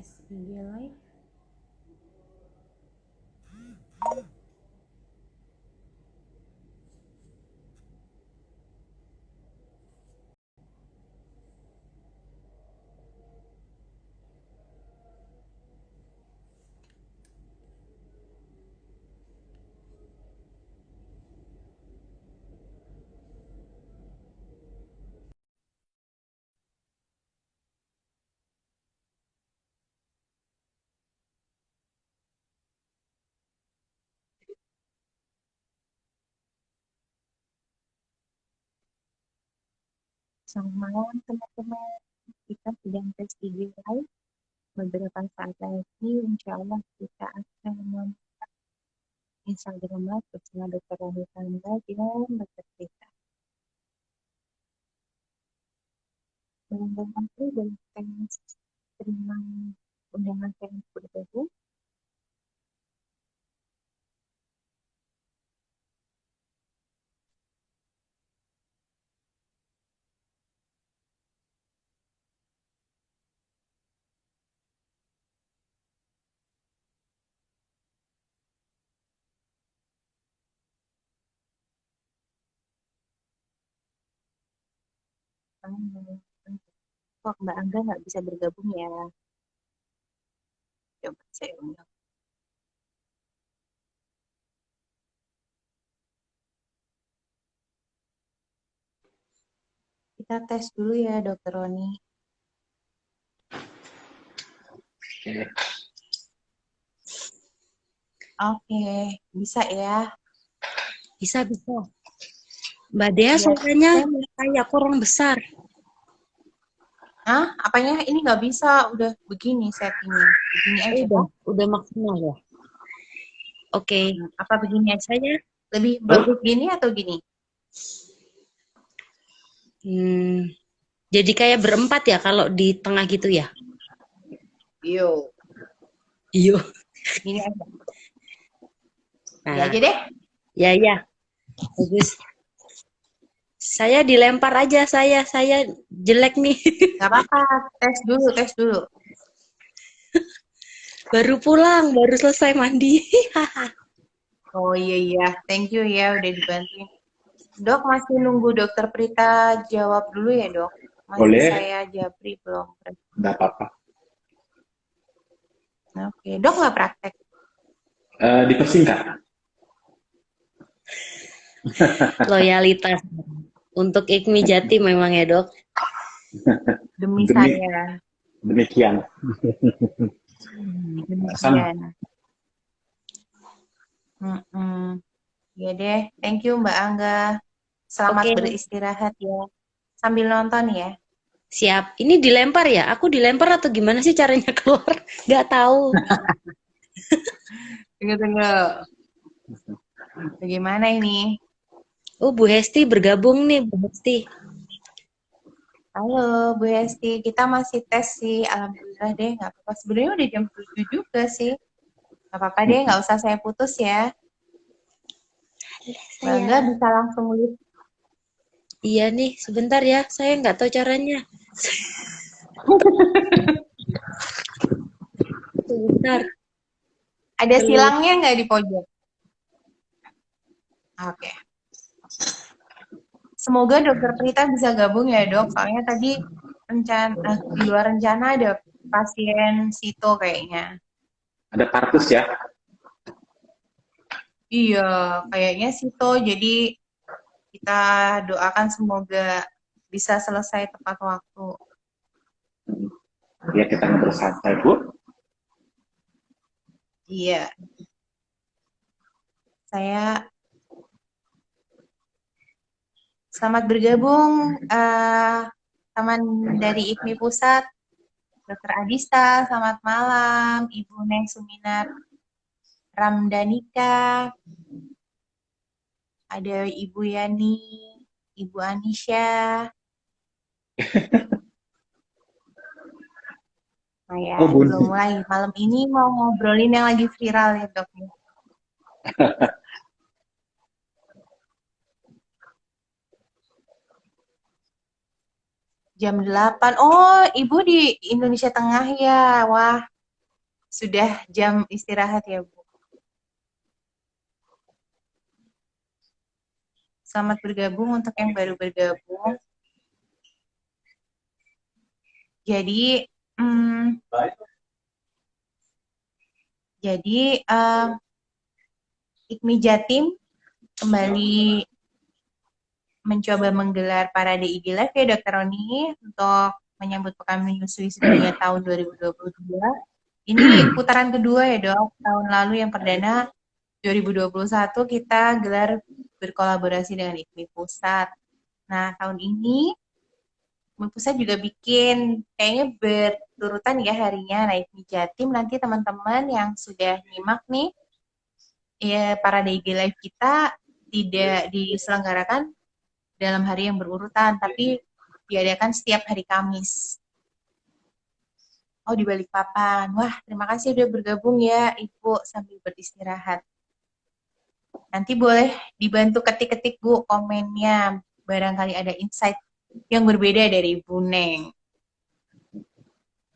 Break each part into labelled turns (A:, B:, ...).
A: tes IG live.
B: Selamat malam teman-teman. Kita sedang tes IG live. Beberapa saat lagi, insya Allah kita akan membuka Instagram live bersama Dr. Rani Tanda dan Dr. Rita. Teman-teman itu boleh terima undangan saya untuk bergabung. Kok Mbak Angga nggak bisa bergabung ya? Coba saya undang. Kita tes dulu ya, Dr. Roni. Oke, bisa ya?
C: Bisa. Mbak Dea suaranya kayak kurang besar.
B: Hah? Apanya? Ini nggak bisa. Udah begini settingnya. Begini aja kok.
C: Udah maksimal ya. Oke.
B: Apa begini aja?
C: Saya
B: Lebih bagus gini atau gini?
C: jadi kayak berempat ya kalau di tengah gitu ya.
B: Yo.
C: Iya.
B: Gini aja.
C: Nah,
B: Ya aja deh.
C: ya. Bagus. Saya dilempar aja, saya jelek nih.
B: Gak apa-apa. Tes dulu.
C: Baru pulang, baru selesai mandi.
B: Oh iya. Thank you ya udah dibantuin. Dok, masih nunggu Dokter Prita jawab dulu ya, Dok? Masih
D: Boleh.
B: saya japri belum?
D: Nggak apa-apa.
B: Oke. Dok nggak praktek?
D: Dipersingkat.
C: Loyalitas. Untuk IKMI Jati memang ya, Dok.
B: Demi saya.
D: Demikian.
B: Demikian. Ya deh. Thank you Mbak Angga. Selamat beristirahat ya. Sambil nonton ya.
C: Siap. Ini dilempar ya? Aku dilempar atau gimana sih caranya keluar? Nggak tahu.
B: Tunggu. Bagaimana ini?
C: Oh, Bu Hesti bergabung nih, Bu Hesti.
B: Halo Bu Hesti, kita masih tes sih. Alhamdulillah deh, nggak apa-apa. Sebenarnya udah jam 7 juga sih. Nggak apa-apa deh, nggak usah saya putus ya. Bangga bisa langsung live.
C: Iya nih, sebentar ya. Saya nggak tahu caranya. Sebentar.
B: Ada silangnya nggak di pojok? Oke. Semoga Dokter Prita bisa gabung ya dok. Soalnya tadi di luar rencana ada pasien Sito kayaknya.
D: Ada partus ya?
B: Iya, kayaknya Sito. Jadi kita doakan semoga bisa selesai tepat waktu.
D: Ya kita ngobrol santai Bu.
B: Iya. Saya selamat bergabung teman dari IKMI Pusat, Dr. Adista, selamat malam, Ibu Neng Suminar Ramdanika, ada Ibu Yani, Ibu Anisha. Nah ya, belum mulai. Malam ini mau ngobrolin yang lagi viral ya dok. Jam 8. Oh, Ibu di Indonesia Tengah ya. Wah, sudah jam istirahat ya, Bu. Selamat bergabung untuk yang baru bergabung. Jadi, IKMI Jatim kembali mencoba menggelar parade IG Live ya Dr. Roni untuk menyambut Pekan Menyusui Sedunia tahun 2022. Ini putaran kedua ya Dok. Tahun lalu yang perdana 2021 kita gelar berkolaborasi dengan IKMI Pusat. Nah, tahun ini IKMI Pusat juga bikin kayaknya berturutan ya harinya. Nah, IKMI Jatim nanti teman-teman yang sudah nyimak nih ya parade IG Live kita tidak diselenggarakan dalam hari yang berurutan, tapi diadakan setiap hari Kamis. Oh, di Balikpapan. Wah, terima kasih udah bergabung ya, Ibu, sambil beristirahat. Nanti boleh dibantu ketik-ketik, Bu, komennya. Barangkali ada insight yang berbeda dari Ibu Neng.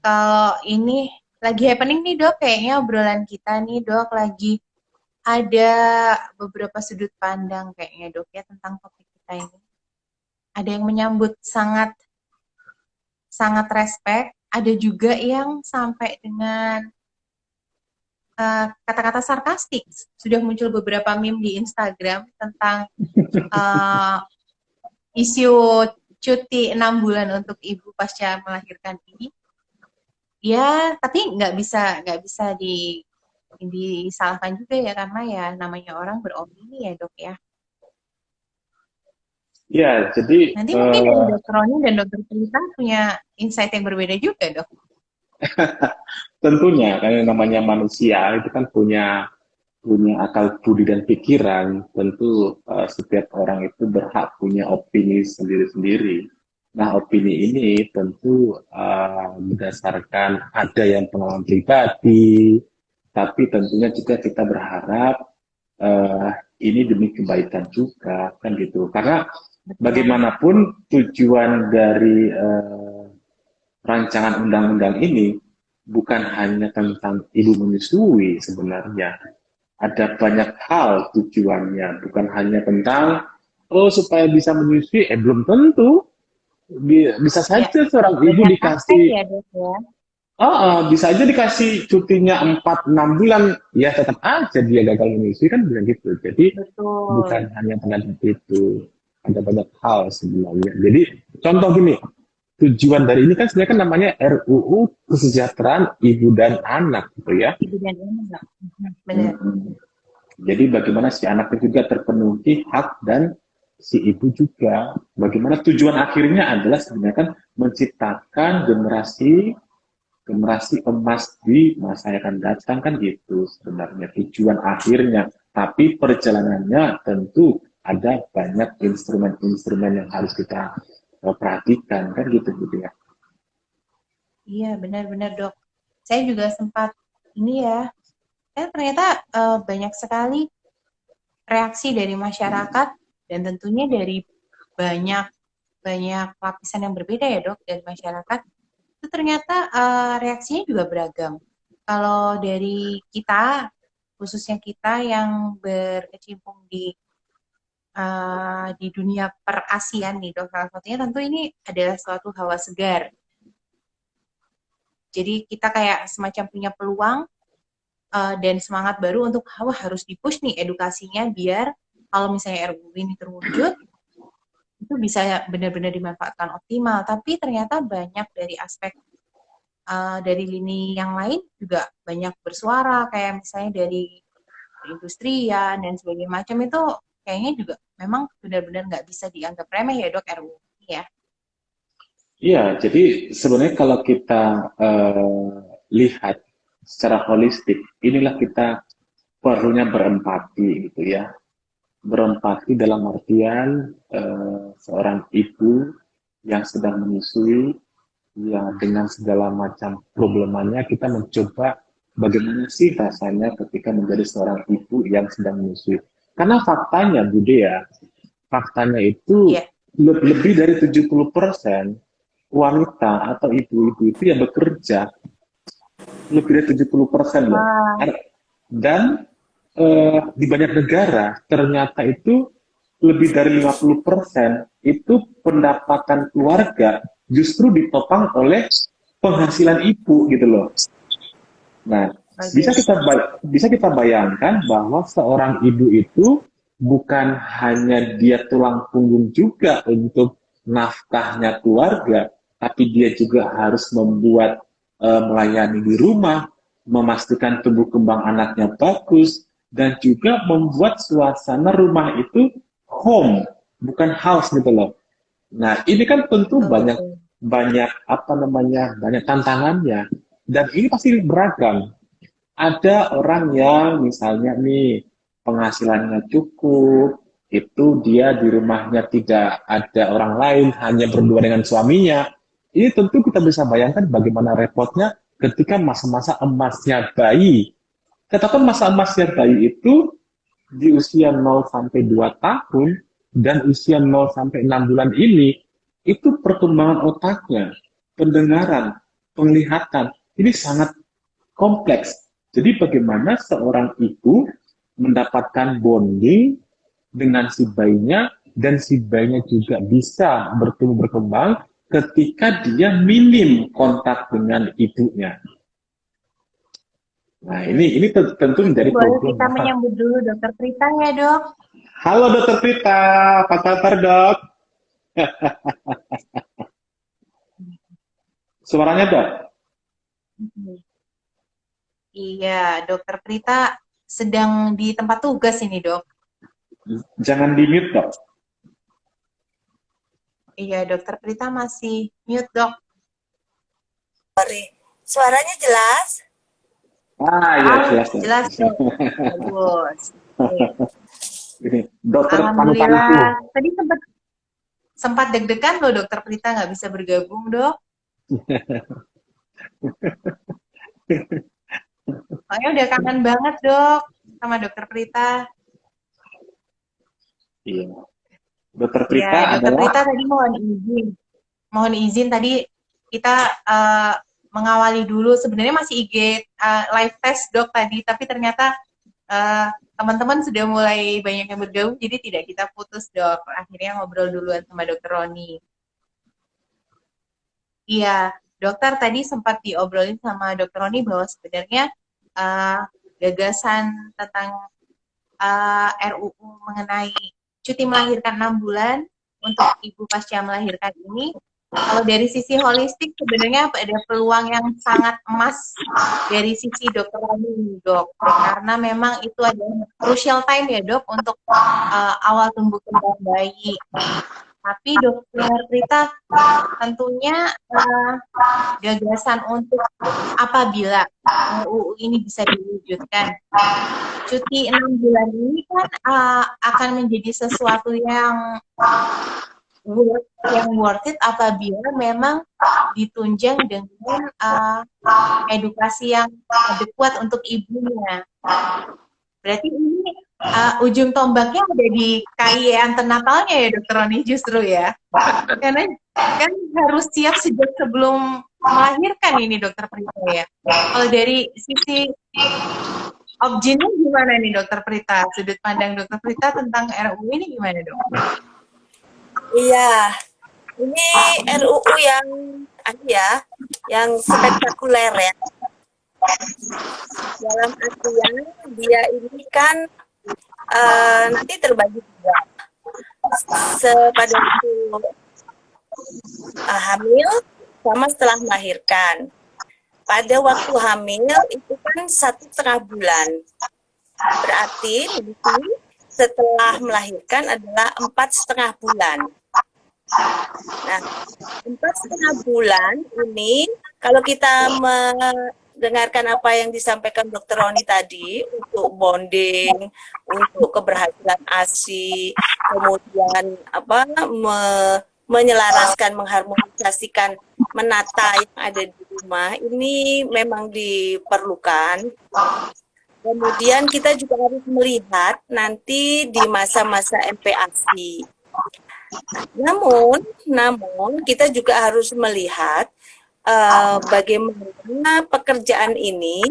B: Kalau ini lagi happening nih, Dok, kayaknya obrolan kita nih, Dok, lagi ada beberapa sudut pandang kayaknya, Dok, ya, tentang topik kita ini. Ada yang menyambut sangat respect, ada juga yang sampai dengan kata-kata sarkastik. Sudah muncul beberapa meme di Instagram tentang isu cuti 6 bulan untuk ibu pasca melahirkan ini. Ya, tapi nggak bisa disalahkan juga ya, karena ya namanya orang beropini ya Dok ya.
D: Ya, jadi
B: Nanti mungkin dari Dr. Roni dan Dr. Prita punya insight yang berbeda juga, Dok.
D: tentunya karena namanya manusia itu kan punya akal budi dan pikiran. Tentu setiap orang itu berhak punya opini sendiri-sendiri. Nah, opini ini tentu berdasarkan ada yang pengalaman pribadi, tapi tentunya juga kita berharap ini demi kebaikan juga, kan gitu. Karena bagaimanapun tujuan dari rancangan undang-undang ini bukan hanya tentang ibu menyusui sebenarnya. Ada banyak hal tujuannya, bukan hanya tentang supaya bisa menyusui, belum tentu. Bisa saja
B: Ya,
D: seorang ibu dikasih
B: ya, Dok, ya.
D: bisa aja dikasih cutinya 4-6 bulan, ya tetap aja dia gagal menyusui, kan bilang gitu. Jadi
B: Betul.
D: bukan hanya tentang itu, ada banyak hal sebenarnya. Jadi contoh gini, tujuan dari ini kan sebenarnya kan namanya RUU Kesejahteraan Ibu dan Anak gitu ya.
B: Ibu dan anak. Benar.
D: Jadi bagaimana si anaknya juga terpenuhi hak dan si ibu juga. Bagaimana tujuan akhirnya adalah sebenarnya kan menciptakan generasi emas di masa yang akan datang, kan gitu sebenarnya tujuan akhirnya. Tapi perjalanannya tentu ada banyak instrumen-instrumen yang harus kita perhatikan, kan gitu ya.
B: Iya, benar-benar Dok. Saya juga sempat ini ya, ternyata banyak sekali reaksi dari masyarakat dan tentunya dari banyak lapisan yang berbeda ya Dok dari masyarakat. Itu ternyata reaksinya juga beragam. Kalau dari kita, khususnya kita yang berkecimpung di dunia perasian nih Dok, salah satunya tentu ini adalah suatu hawa segar. Jadi kita kayak semacam punya peluang dan semangat baru untuk harus dipush nih edukasinya biar kalau misalnya RUU ini terwujud itu bisa benar-benar dimanfaatkan optimal. Tapi ternyata banyak dari aspek dari lini yang lain juga banyak bersuara, kayak misalnya dari perindustrian dan sebagainya macam itu kayaknya juga memang benar-benar nggak bisa dianggap remeh ya Dok RUU ini ya.
D: Iya, jadi sebenarnya kalau kita lihat secara holistik, inilah kita perlunya berempati gitu ya. Berempati dalam artian seorang ibu yang sedang menyusui, ya dengan segala macam problemanya kita mencoba bagaimana sih rasanya ketika menjadi seorang ibu yang sedang menyusui. Karena faktanya, Bude ya, faktanya itu lebih dari 70% wanita atau ibu-ibu itu yang bekerja Lebih dari 70% loh.
B: Wah,
D: Dan di banyak negara ternyata itu lebih dari 50% itu pendapatan keluarga justru ditopang oleh penghasilan ibu gitu loh. Nah, bisa
B: bagus.
D: kita bisa kita bayangkan bahwa seorang ibu itu bukan hanya dia tulang punggung juga untuk nafkahnya keluarga, tapi dia juga harus membuat melayani di rumah, memastikan tumbuh kembang anaknya bagus, dan juga membuat suasana rumah itu home, bukan house gitu loh. Nah, ini kan tentu
B: Betul,
D: banyak
B: betul.
D: banyak apa namanya, banyak tantangannya dan ini pasti beragam. Ada orang yang misalnya nih penghasilannya cukup, itu dia di rumahnya tidak ada orang lain, hanya berdua dengan suaminya. Ini tentu kita bisa bayangkan bagaimana repotnya ketika masa-masa emasnya bayi. Katakan masa emasnya bayi itu di usia 0 sampai 2 tahun dan usia 0 sampai 6 bulan ini, itu perkembangan otaknya, pendengaran, penglihatan, ini sangat kompleks. Jadi bagaimana seorang ibu mendapatkan bonding dengan si bayinya dan si bayinya juga bisa bertumbuh berkembang ketika dia minim kontak dengan ibunya. Nah, ini tentu
B: Mungkin
D: menjadi
B: boleh
D: problem.
B: kita menyambut dulu Dokter Prita ya, Dok.
D: Halo Dokter Prita, apa kabar Dok? Suaranya Dok?
B: Mhm. Iya, Dokter Prita sedang di tempat tugas ini, Dok.
D: Jangan di mute Dok.
B: Iya, Dokter Prita masih mute, Dok.
A: Sorry. Suaranya jelas?
D: Ah ya jelas Dok.
B: Jelas, Dok. Bagus. Oke.
D: Ini dokter paru-paruku.
B: Alhamdulillah. Tadi sempat sempat deg-degan loh, Dokter Prita nggak bisa bergabung, Dok. Soalnya udah kangen banget, Dok, sama Dokter Prita.
D: Iya. Dokter
B: Ya,
D: Prita
B: Dokter
D: adalah
B: Prita tadi mohon izin tadi kita mengawali dulu. Sebenarnya masih IG live test, Dok, tadi, tapi ternyata teman-teman sudah mulai banyak yang bergabung, jadi tidak kita putus, Dok. Akhirnya ngobrol duluan sama Dokter Roni. Iya, dokter tadi sempat diobrolin sama Dokter Roni bahwa sebenarnya gagasan tentang RUU mengenai cuti melahirkan 6 bulan untuk ibu pasca melahirkan ini, kalau dari sisi holistik sebenarnya ada peluang yang sangat emas dari sisi dokter Rani, Dok, karena memang itu adalah crucial time ya, Dok, untuk awal tumbuh kembang bayi. Tapi Dokter Rita tentunya gagasan untuk apabila RUU ini bisa diwujudkan, cuti 6 bulan ini kan akan menjadi sesuatu yang worth it apabila memang ditunjang dengan edukasi yang adekuat untuk ibunya. Berarti ini ujung tombaknya ada di KI antenatalnya ya, Dokter Roni, justru ya. Karena kan harus siap sejak sebelum melahirkan ini, Dokter Prita ya. Kalau dari sisi objinnya gimana nih, Dokter Prita? Sudut pandang Dokter Prita tentang RUU ini gimana, Dok?
A: Iya. Ini RUU yang spektakuler ya. Dalam artian dia ini kan nanti terbagi dua. Pada waktu hamil sama setelah melahirkan. Pada waktu hamil itu kan 1,5 bulan. Berarti setelah melahirkan adalah 4,5 bulan. Nah, 4,5 bulan ini kalau kita mendengarkan apa yang disampaikan Dokter Roni tadi untuk bonding, untuk keberhasilan ASI, kemudian menyelaraskan, mengharmonisasikan, menata yang ada di rumah, ini memang diperlukan. Kemudian kita juga harus melihat nanti di masa-masa MPASI. Namun kita juga harus melihat bagaimana pekerjaan ini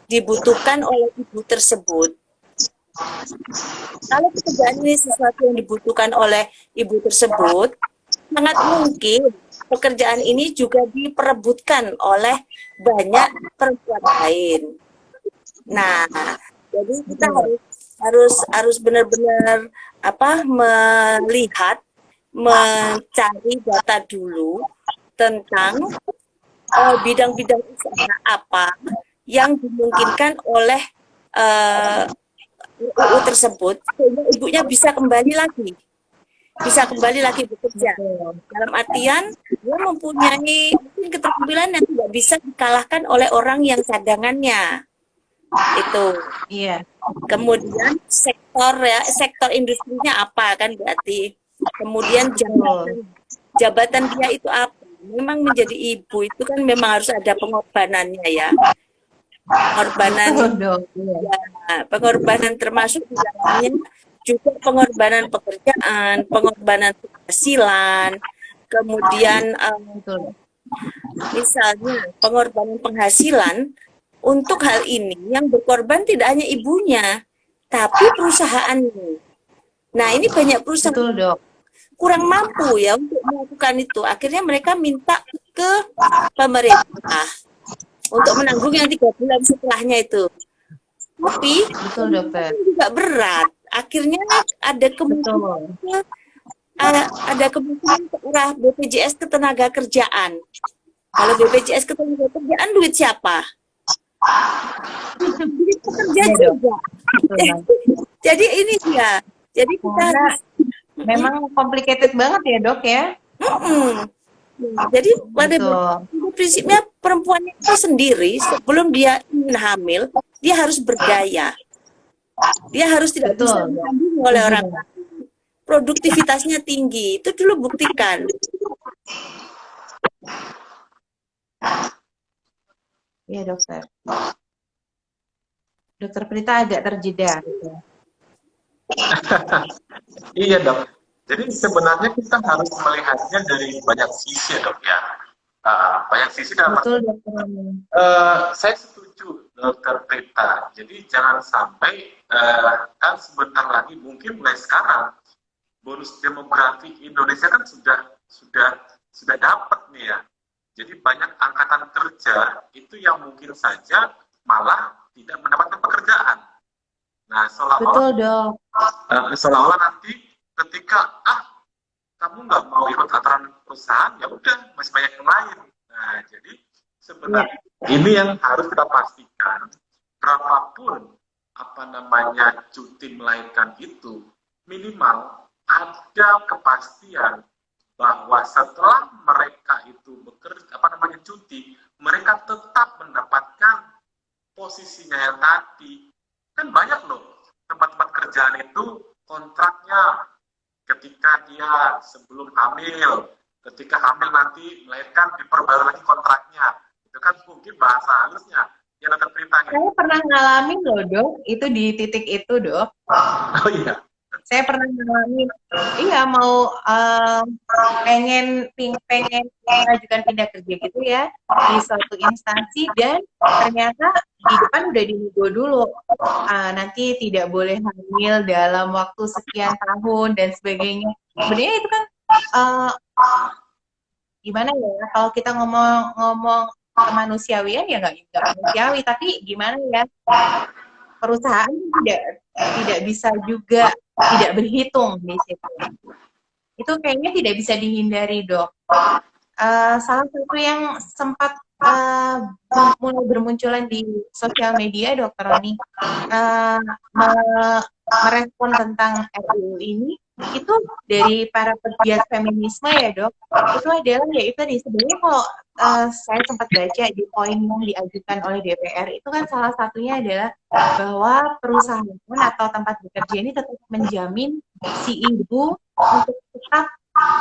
A: dibutuhkan oleh ibu tersebut. Kalau pekerjaan ini sesuatu yang dibutuhkan oleh ibu tersebut, sangat mungkin pekerjaan ini juga diperebutkan oleh banyak perempuan lain. Nah, jadi kita harus benar-benar melihat, mencari data dulu tentang bidang-bidang usaha apa yang dimungkinkan oleh UU tersebut, sehingga ibunya bisa kembali lagi bekerja. Dalam artian dia mempunyai mungkin keterampilan yang tidak bisa dikalahkan oleh orang yang cadangannya. Itu.
B: Iya.
A: Kemudian sektor industrinya apa kan berarti. Kemudian jabatan dia itu apa? Memang menjadi ibu itu kan memang harus ada pengorbanannya ya. Pengorbanan termasuk di dalamnya juga pengorbanan pekerjaan, pengorbanan penghasilan, kemudian misalnya pengorbanan penghasilan. Untuk hal ini yang berkorban tidak hanya ibunya, tapi perusahaannya. Nah, ini banyak perusahaan kurang mampu ya untuk melakukan itu. Akhirnya mereka minta ke pemerintah untuk menanggung yang 3 bulan setelahnya itu. Tapi juga berat. Akhirnya ada kemungkinan urah BPJS Ketenagakerjaan. Kalau BPJS Ketenagakerjaan duit siapa? Pekerja juga. Jadi ini dia. Jadi kita
B: memang complicated banget ya dok ya.
A: Jadi pada prinsipnya perempuan itu sendiri sebelum dia ingin hamil, dia harus berdaya. Dia harus tidak bisa ditandingi oleh orang lain. Produktivitasnya tinggi. Itu dulu buktikan.
B: Iya dokter. Dokter Prita agak terjeda.
E: Iya dok. Jadi sebenarnya kita harus melihatnya dari banyak sisi ya dok ya. Banyak sisi dalam.
B: Betul dokter.
E: Saya setuju dokter Prita. Jadi jangan sampai kan sebentar lagi mungkin mulai sekarang bonus demografi Indonesia kan sudah dapat nih ya. Jadi banyak angkatan kerja itu yang mungkin saja malah tidak mendapatkan pekerjaan. Nah, seolah-olah nanti ketika kamu nggak mau ikut aturan perusahaan, ya udah masih banyak yang lain. Nah, jadi sebenarnya ini yang harus kita pastikan. Berapapun cuti melahirkan itu, minimal ada kepastian bahwa setelah mereka itu bekerja cuti, mereka tetap mendapatkan posisinya yang tadi. Kan banyak loh tempat-tempat kerjaan itu kontraknya ketika dia sebelum hamil, ketika hamil nanti melahirkan diperbarui lagi kontraknya. Itu kan mungkin bahasa halusnya yang dokter Prita.
B: Saya pernah ngalamin loh dok, itu di titik itu dok.
E: Oh iya.
B: Saya pernah ngalamin, mau pengen mengajukan pindah kerja gitu ya di suatu instansi, dan ternyata di depan udah dinego dulu nanti tidak boleh hamil dalam waktu sekian tahun dan sebagainya. Sebenarnya itu kan gimana ya, kalau kita ngomong kemanusiawian ya nggak manusiawi, tapi gimana ya, perusahaan tidak bisa juga tidak berhitung di situ. Itu kayaknya tidak bisa dihindari dok. Salah satu yang sempat mulai bermunculan di sosial media dokter Roni merespon tentang RUU ini itu dari para pegiat feminisme ya dok, itu adalah sebenarnya kalau saya sempat baca di poin yang diajukan oleh DPR itu kan salah satunya adalah bahwa perusahaan atau tempat bekerja ini tetap menjamin si ibu untuk tetap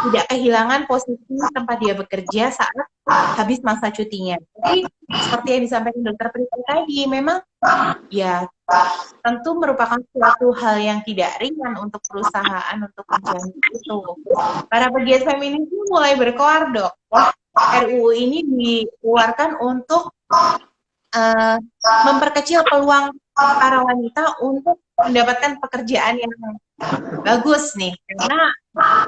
B: tidak kehilangan posisi tempat dia bekerja saat habis masa cutinya. Jadi seperti yang disampaikan Dokter Prita tadi, memang ya tentu merupakan suatu hal yang tidak ringan untuk perusahaan untuk menjalani itu. Para pegiat feminis ini mulai berkoar, Dok. Wah, RUU ini dikeluarkan untuk memperkecil peluang para wanita untuk mendapatkan pekerjaan yang bagus nih, karena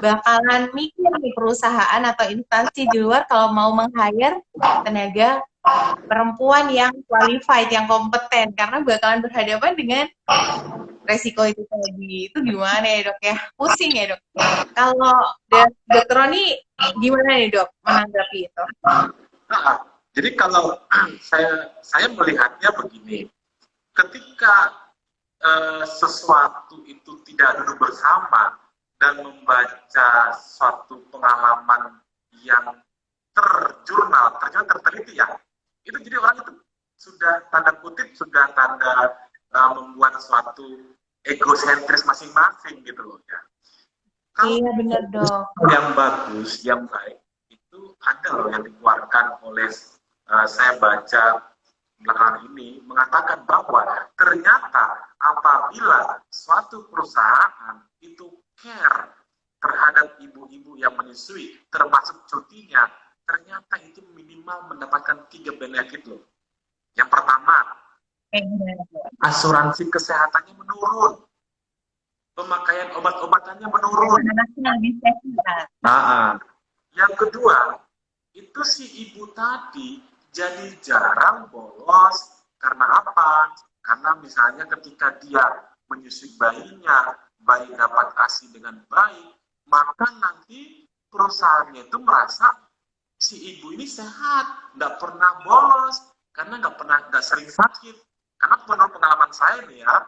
B: bakalan mikir nih perusahaan atau instansi di luar kalau mau meng-hire tenaga perempuan yang qualified, yang kompeten, karena bakalan berhadapan dengan resiko itu tadi. Itu gimana ya, Dok ya? Pusing ya, Dok. Kalau Dokter Roni gimana nih, Dok, menanggapi itu?
E: Nah, jadi kalau saya melihatnya begini, ketika sesuatu itu tidak duduk bersama dan membaca suatu pengalaman yang terteliti ya, itu jadi orang itu sudah tanda kutip, sudah tanda membuat suatu egosentris masing-masing gitu loh ya. Kalau
B: Iya benar, Dok.
E: yang bagus, yang baik itu ada loh yang dikeluarkan oleh saya baca belakangan ini mengatakan bahwa ternyata apabila suatu perusahaan itu care terhadap ibu-ibu yang menyusui, termasuk cutinya, ternyata itu minimal mendapatkan 3 benefit loh. Yang pertama, asuransi kesehatannya menurun, pemakaian obat-obatannya menurun.
B: Anaknya lebih sehat.
E: Nah, yang kedua, itu si ibu tadi jadi jarang bolos. Karena apa? Karena misalnya ketika dia menyusui bayinya, bayi dapat ASI dengan baik, maka nanti perusahaannya itu merasa si ibu ini sehat, nggak pernah bolos, karena nggak sering sakit. Karena menurut pengalaman saya nih ya,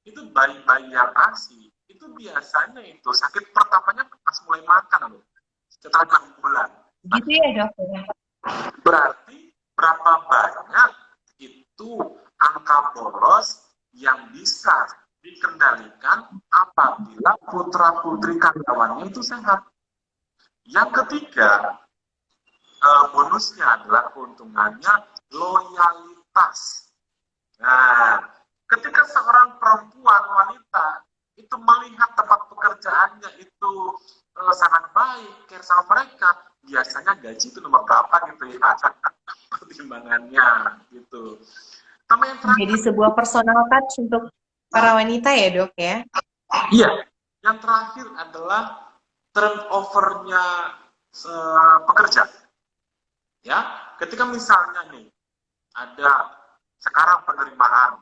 E: itu bayi-bayi yang ASI, itu biasanya itu sakit pertamanya pas mulai makan loh, setelah 6 bulan.
B: Gitu ya, Dok?
E: Berarti berapa banyak itu angka bolos yang bisa dikendalikan apabila putra-putri karyawannya itu sehat. Yang ketiga, bonusnya adalah keuntungannya loyalitas. Nah, ketika seorang perempuan wanita itu melihat tempat pekerjaannya itu sangat baik, care sama mereka, biasanya gaji itu nomor berapa gitu ya, pertimbangannya gitu. Sama yang terakhir,
B: Jadi sebuah personal touch untuk para wanita ya, Dok ya?
E: iya, yang terakhir adalah turnover-nya pekerja. Ya, ketika misalnya nih ada sekarang penerimaan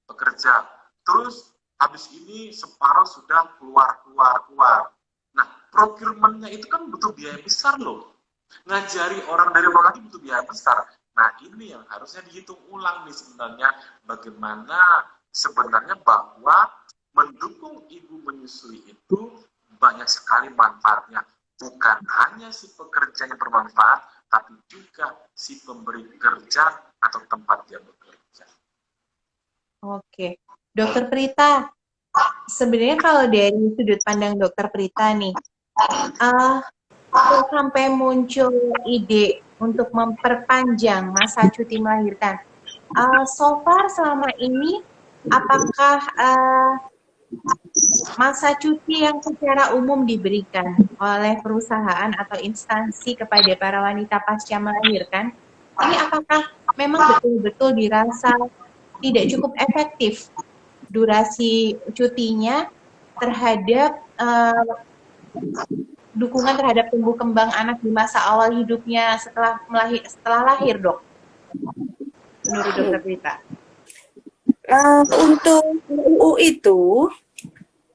E: pekerja, terus habis ini separuh sudah keluar. Nah, procurement-nya itu kan butuh biaya besar loh. Ngajari orang dari luar lagi butuh biaya besar. Nah, ini yang harusnya dihitung ulang nih sebenarnya, bagaimana sebenarnya bahwa mendukung ibu menyusui itu banyak sekali manfaatnya. Bukan hanya si pekerja yang bermanfaat, tapi juga si pemberi kerja atau tempat dia bekerja.
B: Oke. Dokter Prita, sebenarnya kalau dari sudut pandang Dokter Prita nih, sampai muncul ide untuk memperpanjang masa cuti melahirkan, so far selama ini, apakah masa cuti yang secara umum diberikan oleh perusahaan atau instansi kepada para wanita pasca melahirkan, ini apakah memang betul-betul dirasa tidak cukup efektif durasi cutinya terhadap dukungan terhadap tumbuh kembang anak di masa awal hidupnya setelah lahir, Dok? Menurut Dokter Prita.
A: Untuk UU itu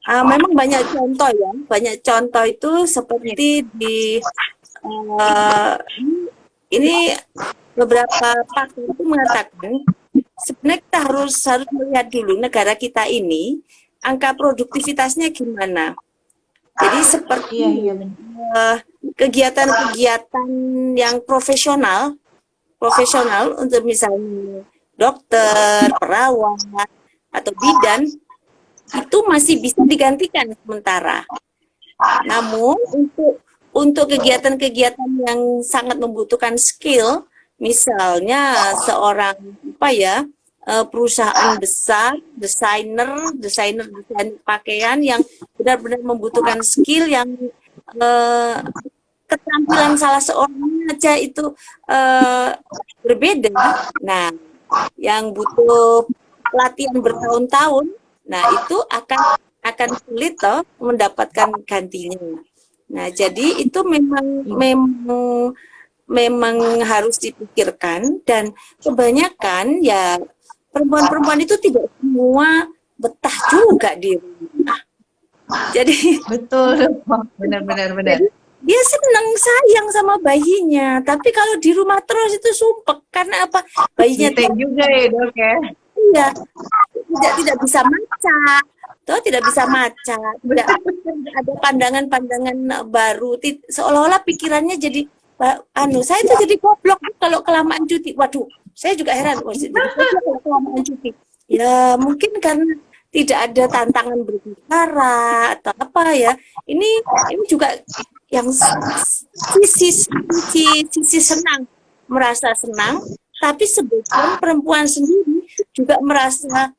A: memang banyak contoh ya, banyak contoh itu seperti di ini beberapa pakar itu mengatakan sebenarnya kita harus melihat dulu negara kita ini angka produktivitasnya gimana. Jadi seperti kegiatan-kegiatan yang profesional untuk misalnya dokter, perawat, atau bidan itu masih bisa digantikan sementara. Namun untuk untuk kegiatan-kegiatan yang sangat membutuhkan skill, misalnya seorang perusahaan besar, desainer pakaian yang benar-benar membutuhkan skill yang keterampilan salah seorang aja itu berbeda. Nah, yang butuh latihan bertahun-tahun, nah itu akan sulit toh mendapatkan gantinya. Nah, jadi itu memang harus dipikirkan, dan kebanyakan ya perempuan-perempuan itu tidak semua betah juga di rumah. Jadi
B: Betul, benar-benar.
A: jadi dia senang sayang sama bayinya, tapi kalau di rumah terus itu sumpek karena apa? Bayinya
B: Kita juga ya dok ya.
A: iya, tidak bisa maca, toh tidak bisa maca, tidak ada pandangan-pandangan baru, seolah-olah pikirannya jadi saya itu jadi goblok kalau kelamaan cuti. Waduh, saya juga heran, jadi goblok kalau kelamaan cuti. Ya mungkin karena tidak ada tantangan berbicara atau apa ya. Ini juga yang sisi senang, merasa senang, tapi sebagian perempuan sendiri juga merasa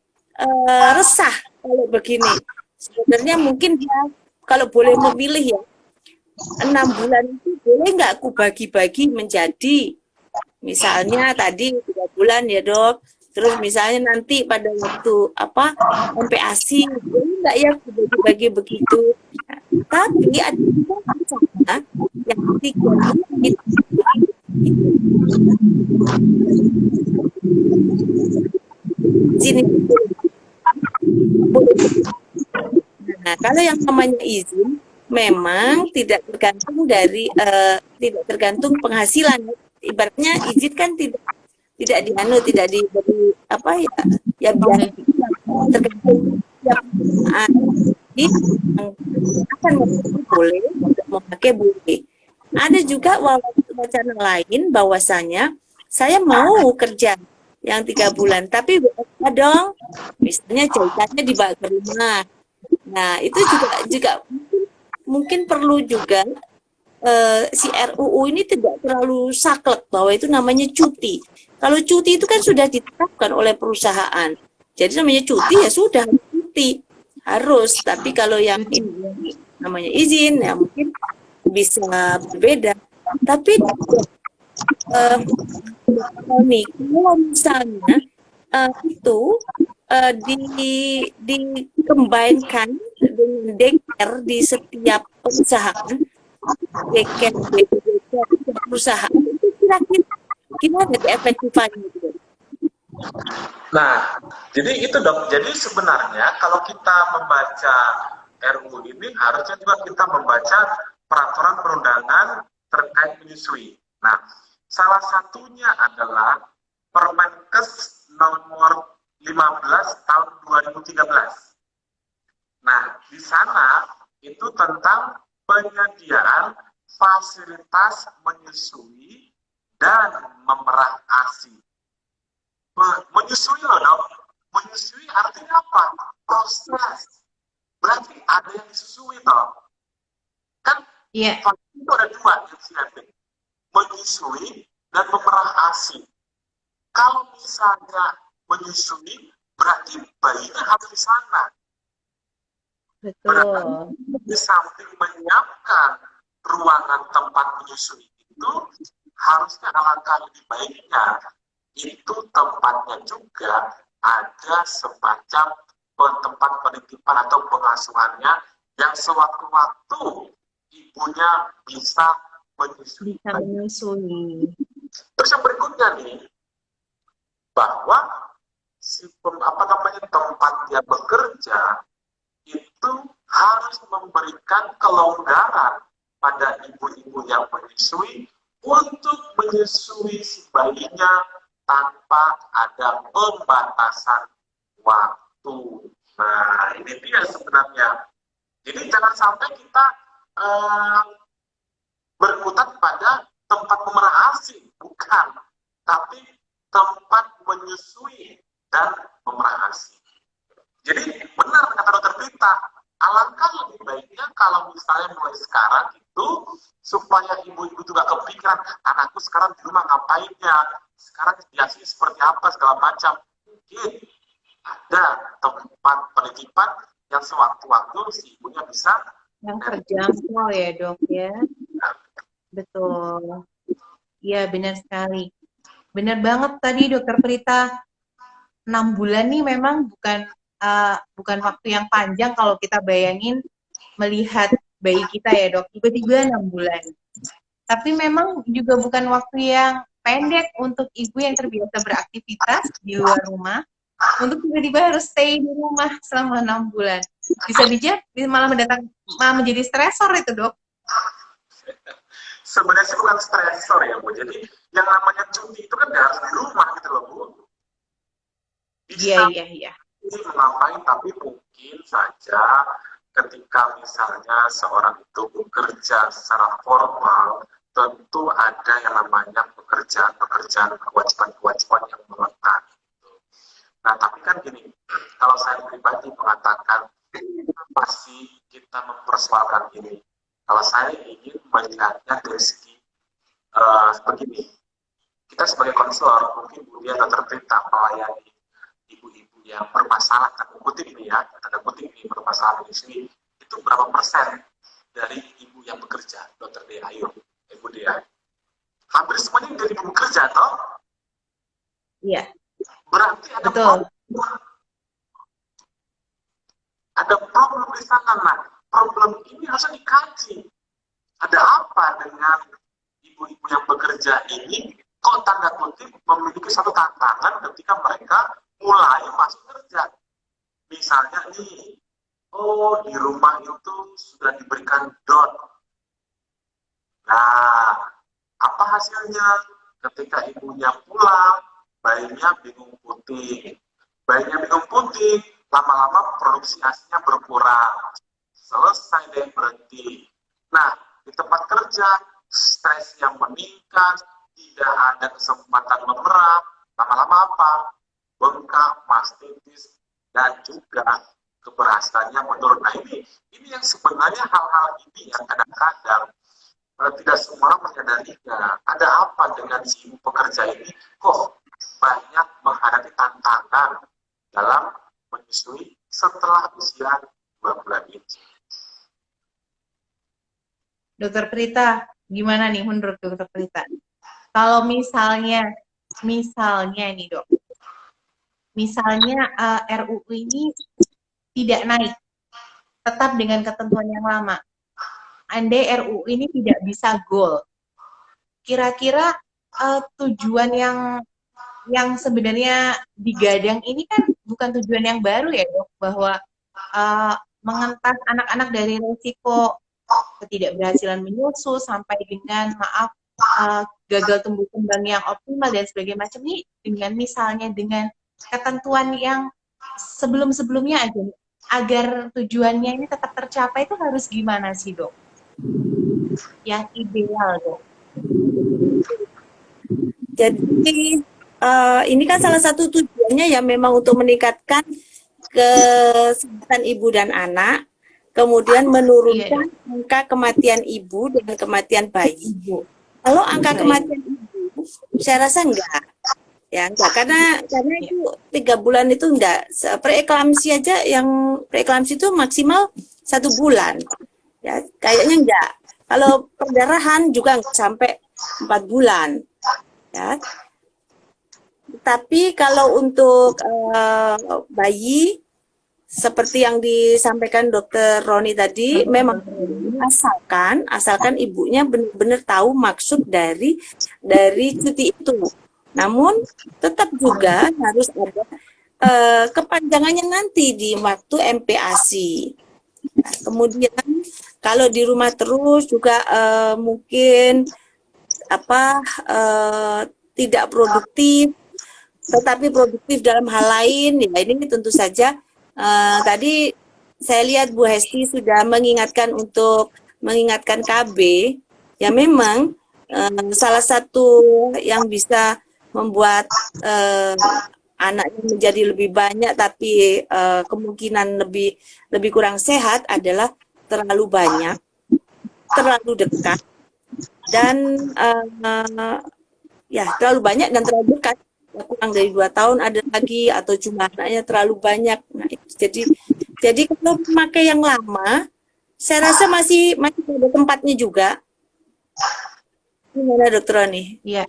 A: resah kalau begini. Sebenarnya mungkin dia kalau boleh memilih ya, 6 bulan itu boleh nggak aku bagi-bagi menjadi, misalnya tadi 3 bulan ya dok, terus misalnya nanti pada waktu MPASI boleh nggak ya aku bagi-bagi begitu. Nah, tapi ada juga misalnya yang 3 bulan itu sini. Nah, kalau yang namanya izin memang tidak tergantung dari tidak tergantung penghasilan. Ibaratnya izin kan tidak diberi ya biar tergantung setiap perusahaan. Jadi yang akan boleh, tidak memakai boleh. Ada juga wacana lain bahwasanya saya mau kerja yang 3 bulan, tapi WFH dong, misalnya jahitannya dibawa ke rumah. Nah, itu juga mungkin perlu juga si RUU ini tidak terlalu saklek bahwa itu namanya cuti. Kalau cuti itu kan sudah ditetapkan oleh perusahaan. Jadi namanya cuti ya sudah cuti harus. Tapi kalau yang ini namanya izin ya mungkin bisa berbeda. Tapi kalau misalnya itu dikembangkan dengan daycare di setiap perusahaan, daycare perusahaan itu kira-kira gimana efektifannya gitu?
E: Nah, jadi itu dok. Jadi sebenarnya kalau kita membaca RUU ini harusnya juga kita membaca peraturan perundangan terkait menyusui. Nah, salah satunya adalah Permenkes nomor 15 tahun 2013. Nah, di sana itu tentang penyediaan fasilitas menyusui dan memerah ASI. Menyusui loh dok. Menyusui artinya apa? Proses. Berarti ada yang disusui toh. Kan itu ada 2 inisiatif. Menyusui dan memerah ASI. Kalau misalnya menyusui, berarti bayinya harus di sana.
B: Betul.
E: Berarti di samping menyiapkan ruangan tempat menyusui itu, harusnya alangkah lebih baiknya itu tempatnya juga ada semacam tempat penitipan atau pengasuhannya yang sewaktu-waktu ibunya bisa menyusui. Terus yang berikutnya nih, bahwa tempat dia bekerja itu harus memberikan kelonggaran pada ibu-ibu yang menyusui untuk menyusui si bayinya tanpa ada pembatasan waktu. Nah, ini dia sebenarnya. Jadi jangan sampai kita berkutat pada tempat memerah ASI, bukan, tapi tempat menyusui dan memerah ASI. Jadi benar kata dokter Prita, alangkah lebih baiknya kalau misalnya mulai sekarang itu supaya ibu-ibu juga kepikiran anakku sekarang di rumah ngapain ya, sekarang biasanya seperti apa segala macam. Mungkin ada tempat penitipan yang sewaktu-waktu si ibunya bisa
B: Yang terjangkau ya dok ya. Betul. Iya benar sekali. Benar banget tadi dokter Prita. 6 bulan nih memang bukan waktu yang panjang kalau kita bayangin melihat bayi kita ya dok. Tiba-tiba 6 bulan. Tapi memang juga bukan waktu yang pendek untuk ibu yang terbiasa beraktivitas di luar rumah untuk tiba-tiba harus stay di rumah selama 6 bulan. Bisa malah menjadi stresor itu dok.
E: sebenarnya sih bukan stresor ya Bu. Jadi yang namanya cuti itu kan nggak harus di rumah gitu loh Bu. Bisa
B: Iya.
E: ini mengapain, tapi mungkin saja ketika misalnya seorang itu bekerja secara formal, tentu ada yang namanya pekerjaan-pekerjaan, kewajiban-kewajiban yang melekat. Nah, tapi kan gini, kalau saya pribadi mengatakan, pasti kita mempersoalkan ini. Kalau saya ingin melihatnya dari segi begini, kita sebagai konselor, mungkin Bu Dia Dokter Prita melayani ibu-ibu yang bermasalah, tanda kutip ini ya, tanda kutip ini bermasalah di sini, itu berapa persen dari ibu yang bekerja, Dokter Dia? Ayo, Ibu Dia. Hampir semuanya dari ibu bekerja, toh?
B: Iya.
E: Berarti ada
B: Betul.
E: problem di sana. Nah, problem ini harus dikaji. Ada apa dengan ibu-ibu yang bekerja ini? Kok tanda kutip memiliki satu tantangan ketika mereka mulai masuk kerja. Misalnya nih, di rumah itu sudah diberikan dot. Nah, apa hasilnya? Ketika ibunya pulang, bayinya bingung putih. Bayinya bingung putih, lama-lama produksi ASINya berkurang. Selesai deh berhenti. Nah, di tempat kerja, stres yang meningkat, tidak ada kesempatan memerap, lama-lama apa? Bengkak, mastitis, dan juga keberhasilannya menurun. Nah, ini yang sebenarnya hal-hal ini yang kadang-kadang tidak semua orang menyadarinya. Ada apa dengan si ibu pekerja ini? Kok banyak menghadapi tantangan dalam menyusui setelah usia 2 bulan ini.
B: Dokter Prita, gimana nih menurut Dokter Prita? Kalau misalnya nih dok, misalnya RUU ini tidak naik, tetap dengan ketentuan yang lama. Andai RUU ini tidak bisa goal, kira-kira tujuan yang sebenarnya digadang ini kan bukan tujuan yang baru ya dok, bahwa mengentas anak-anak dari risiko ketidakberhasilan menyusu sampai dengan gagal tumbuh kembang yang optimal dan sebagainya macam ini, dengan misalnya dengan ketentuan yang sebelum-sebelumnya aja, agar tujuannya ini tetap tercapai itu harus gimana sih dok? Yang ideal dok.
A: Jadi ini kan salah satu tujuannya ya memang untuk meningkatkan kesehatan ibu dan anak, kemudian menurunkan angka kematian ibu dan kematian bayi. Kalau angka kematian ibu, saya rasa enggak. Ya, enggak, karena itu 3 bulan itu enggak. Preeklamsi aja, yang preeklamsi itu maksimal 1 bulan. Ya, kayaknya enggak. Kalau perdarahan juga enggak sampai 4 bulan. Ya. Tapi kalau untuk bayi, seperti yang disampaikan Dokter Roni tadi, memang asalkan ibunya benar-benar tahu maksud dari cuti itu. Namun tetap juga harus ada kepanjangannya nanti di waktu MPASI. Nah, kemudian kalau di rumah terus juga mungkin tidak produktif, tetapi produktif dalam hal lain. Ya, ini tentu saja tadi saya lihat Bu Hesti sudah mengingatkan KB. Ya memang salah satu yang bisa membuat anaknya menjadi lebih banyak tapi kemungkinan lebih kurang sehat adalah terlalu banyak, terlalu dekat, dan ya terlalu banyak dan terlalu dekat. Kurang dari 2 tahun ada lagi, atau cuma anaknya terlalu banyak. Nah, jadi kalau memakai yang lama, saya rasa masih ada tempatnya juga. Gimana Dokter Roni?
B: Iya.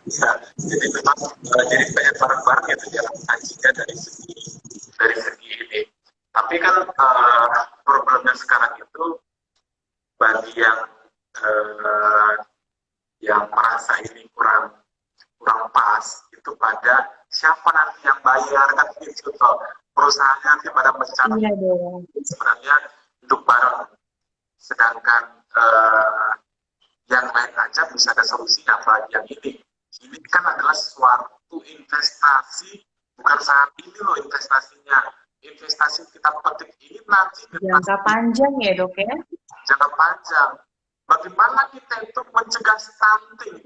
E: Ya, jadi memang jadi banyak barang-barang yang terjalan sajinya dari segi ini. Tapi kan problemnya sekarang itu bagi yang merasa ini kurang pas itu pada siapa nanti yang bayar, kan gitu toh. Perusahaannya nanti pada mencatat
B: Iya dong.
E: sebenarnya hidup bareng, sedangkan yang lain aja bisa ada solusinya, apalagi yang ini kan adalah suatu investasi, bukan saat ini loh investasinya. Investasi kita petik ini nanti
B: Jangka panjang ya dok ya?
E: jangka panjang. Bagaimana kita itu mencegah stunting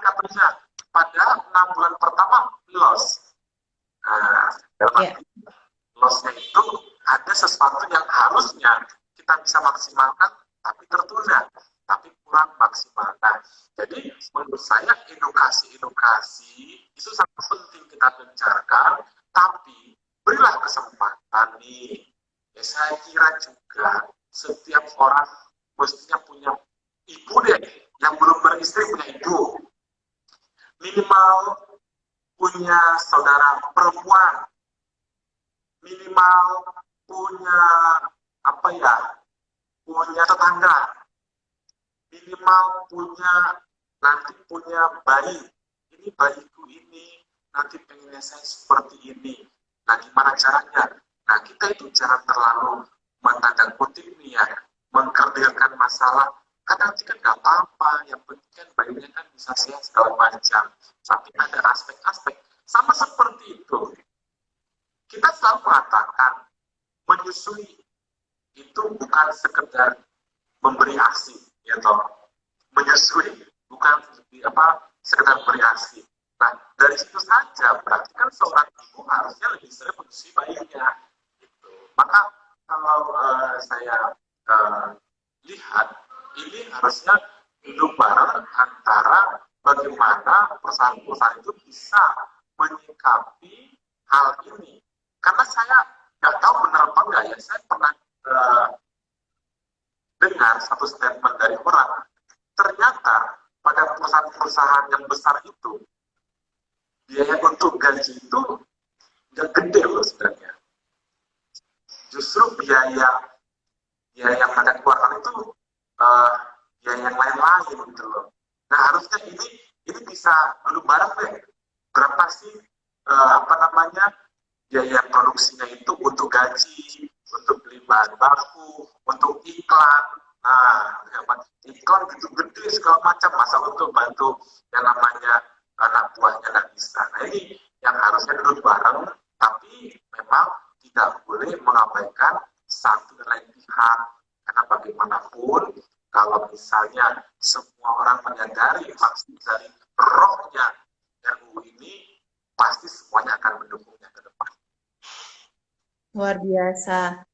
E: katanya. Padahal 6 bulan pertama loss. Nah, lossnya itu ada sesuatu yang harusnya kita bisa maksimalkan, tapi tertunda, tapi kurang maksimal. Nah, jadi menurut saya edukasi itu sangat penting kita gencarkan, tapi berilah kesempatan nih. Ya, saya kira juga setiap orang mestinya punya ibu deh, yang belum beristri punya ibu. Minimal punya saudara perempuan. Minimal punya punya tetangga. Minimal nanti punya bayi. Ini bayiku ini nanti pengennya saya seperti ini. Nah, gimana caranya? Nah, kita itu jangan terlalu mentanda kutip nih ya, mengkerdilkan masalah. Kan nanti kan nggak apa-apa, yang penting kan bayinya kan bisa sehat segala macam. Tapi ada aspek-aspek sama seperti itu. Kita selalu mengatakan menyusui itu bukan sekedar memberi ASI, ya toh. Menyusui bukan sekedar memberi ASI. Nah, dari situ saja berarti kan seorang ibu harusnya lebih sering menyusui bayinya. Gitu. Maka kalau saya lihat ini harusnya duduk bareng antara bagaimana perusahaan-perusahaan itu bisa menyikapi hal ini. Karena saya nggak tahu benar apa enggak ya, saya pernah dengar satu statement dari orang, ternyata pada perusahaan-perusahaan yang besar itu, biaya untuk gaji itu nggak gede loh sebenarnya. Justru biaya yang mereka keluarkan itu biaya yang lain-lain gitu loh. Nah, harusnya ini bisa duduk bareng deh. Berapa sih biaya produksinya itu untuk gaji, untuk beli bahan baku, untuk iklan. Nah, iklan gitu gede segala macam, masa untuk bantu yang namanya anak buahnya nggak bisa. Nah, ini yang harusnya duduk bareng, tapi memang tidak boleh mengabaikan satu dan lain pihak. Karena bagaimanapun, kalau misalnya semua orang menyadari maksud dari rohnya RUU ini, pasti semuanya akan mendukungnya ke depan.
B: Luar biasa.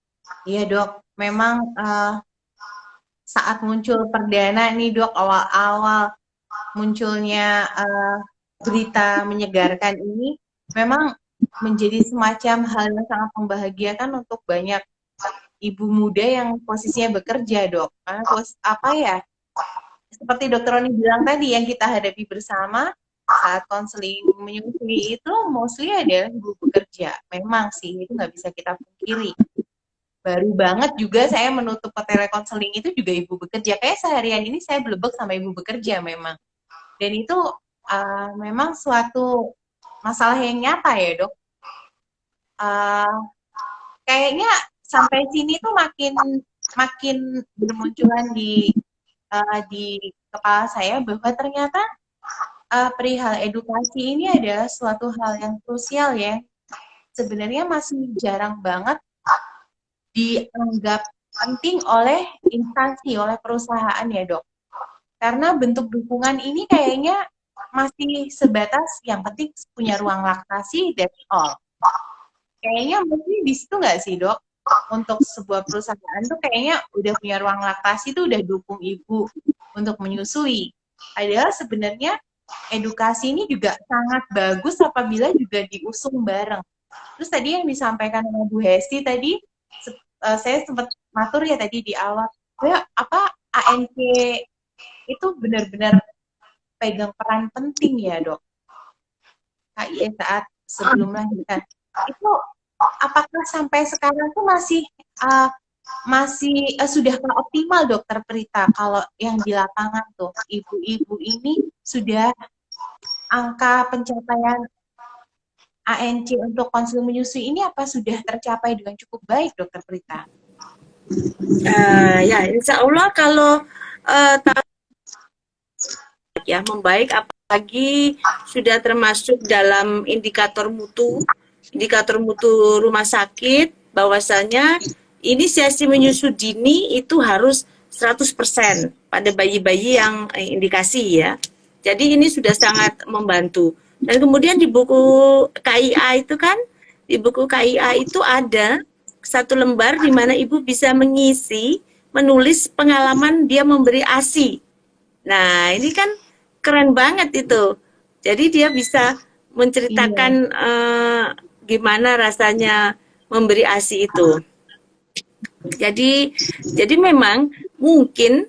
B: Iya dok, memang saat muncul perdana nih dok, awal-awal munculnya berita menyegarkan ini, memang menjadi semacam hal yang sangat membahagiakan untuk banyak ibu muda yang posisinya bekerja dok. Karena seperti Dokter Roni bilang tadi, yang kita hadapi bersama saat konseling menyusui itu mostly adalah ibu bekerja. Memang sih, itu nggak bisa kita pungkiri. Baru banget juga saya menutup ke telekonseling itu juga ibu bekerja. Kayak seharian ini saya blebek sama ibu bekerja memang. Dan itu memang suatu masalah yang nyata ya dok. Kayaknya sampai sini tuh makin bermunculan di kepala saya bahwa ternyata perihal edukasi ini adalah suatu hal yang krusial ya. Sebenarnya masih jarang banget dianggap penting oleh instansi, oleh perusahaan ya dok. Karena bentuk dukungan ini kayaknya masih sebatas yang penting punya ruang laktasi, that's all. Kayaknya mungkin di situ nggak sih, Dok? Untuk sebuah perusahaan tuh kayaknya udah punya ruang laktasi tuh udah dukung ibu untuk menyusui. Padahal sebenarnya edukasi ini juga sangat bagus apabila juga diusung bareng. Terus tadi yang disampaikan oleh Bu Hesti tadi, saya sempat matur ya tadi di awal, ya apa ANC itu benar-benar pegang peran penting ya, Dok. KIE saat sebelum melahirkan. Itu apakah sampai sekarang tuh masih sudah optimal, Dokter Prita, kalau yang di lapangan tuh ibu-ibu ini sudah angka pencapaian ANC untuk konsul menyusui ini apa sudah tercapai dengan cukup baik, Dokter Prita?
A: Ya, insya Allah kalau ya membaik, apalagi sudah termasuk dalam indikator mutu rumah sakit, bahwasanya inisiasi menyusui dini itu harus 100% pada bayi-bayi yang indikasi ya. Jadi ini sudah sangat membantu. Dan kemudian di buku KIA itu kan, di buku KIA itu ada satu lembar di mana ibu bisa menulis pengalaman dia memberi ASI. Nah, ini kan keren banget itu. Jadi dia bisa menceritakan gimana rasanya memberi ASI itu. Jadi memang mungkin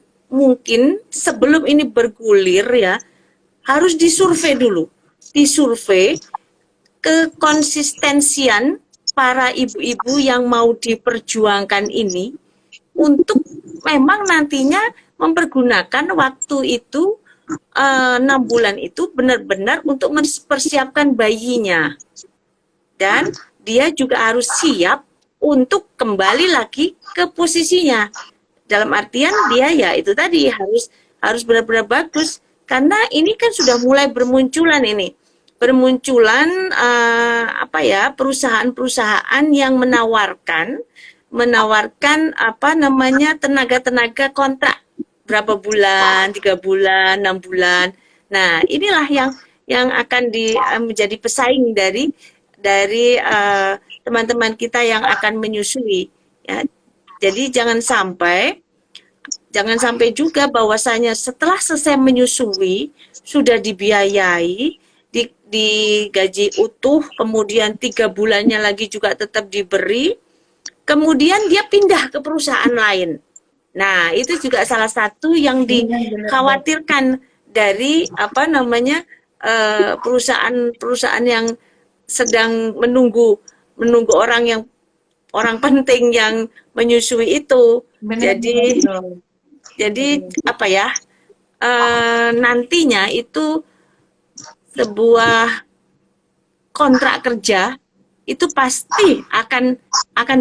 A: sebelum ini bergulir ya, harus disurvei dulu. Disurvei kekonsistensian para ibu-ibu yang mau diperjuangkan ini untuk memang nantinya mempergunakan waktu itu 6 bulan itu benar-benar untuk mempersiapkan bayinya. Dan dia juga harus siap untuk kembali lagi ke posisinya. Dalam artian dia ya itu tadi harus benar-benar bagus, karena ini kan sudah mulai bermunculan perusahaan-perusahaan yang menawarkan tenaga-tenaga kontrak berapa bulan, 3 bulan, 6 bulan. Nah, inilah yang akan menjadi pesaing dari teman-teman kita yang akan menyusui ya. Jadi jangan sampai juga bahwasanya setelah selesai menyusui sudah dibiayai, digaji utuh, kemudian 3 bulannya lagi juga tetap diberi, kemudian dia pindah ke perusahaan lain. Nah, itu juga salah satu yang dikhawatirkan dari perusahaan yang sedang menunggu orang penting yang menyusui itu. Jadi nantinya itu sebuah kontrak kerja itu pasti akan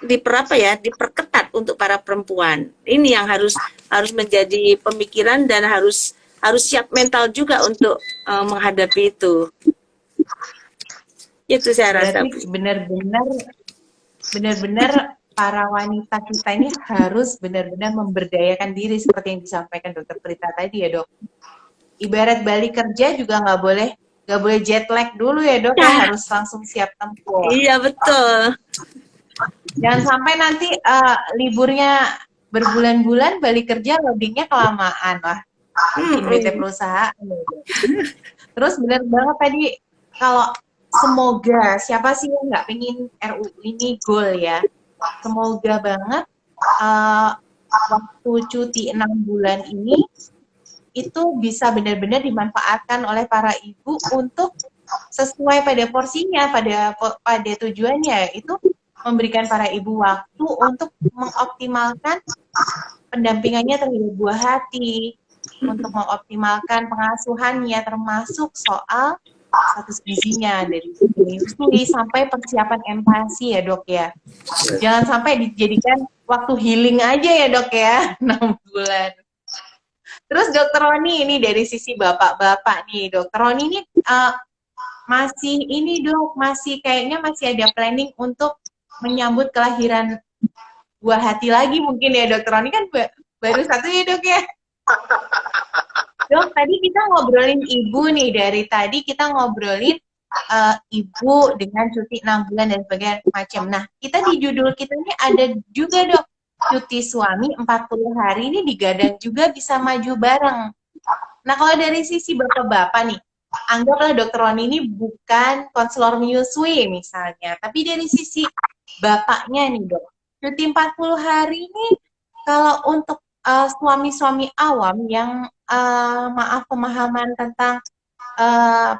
A: diperketat untuk para perempuan. Ini yang harus menjadi pemikiran dan harus siap mental juga untuk menghadapi itu. Itu saya rasa.
B: Berarti benar-benar para wanita kita ini harus benar-benar memberdayakan diri seperti yang disampaikan Dokter Prita tadi ya, Dok. Ibarat balik kerja juga nggak boleh jet lag dulu ya, Dok, ya, harus langsung siap tempur.
A: Iya, betul.
B: Jangan sampai nanti liburnya berbulan-bulan, balik kerja loadingnya kelamaan lah. PT perusahaan. Terus benar banget tadi, kalau semoga, siapa sih yang nggak pengen RUU ini goal ya, semoga banget waktu cuti 6 bulan ini itu bisa benar-benar dimanfaatkan oleh para ibu untuk sesuai pada porsinya, pada tujuannya, itu memberikan para ibu waktu untuk mengoptimalkan pendampingannya terhadap buah hati, untuk mengoptimalkan pengasuhannya, termasuk soal status gizinya dari menyusui sampai persiapan empati ya, Dok ya. Jangan sampai dijadikan waktu healing aja ya, Dok ya, 6 bulan. Terus Dokter Roni ini dari sisi bapak-bapak nih, Dokter Roni ini kayaknya masih ada planning untuk menyambut kelahiran buah hati lagi mungkin ya, Dokter Roni kan baru 1 ya, Dok ya. Dok, tadi kita ngobrolin ibu nih, dari tadi kita ngobrolin ibu dengan cuti 6 bulan dan sebagainya macam. Nah, kita di judul kita ini ada juga dok, cuti suami 40 hari ini digadang juga bisa maju bareng. Nah, kalau dari sisi bapak-bapak nih, anggaplah dokter Roni ini bukan konselor menyusui misalnya, tapi dari sisi bapaknya nih dok, cuti 40 hari ini kalau untuk suami-suami awam yang maaf pemahaman tentang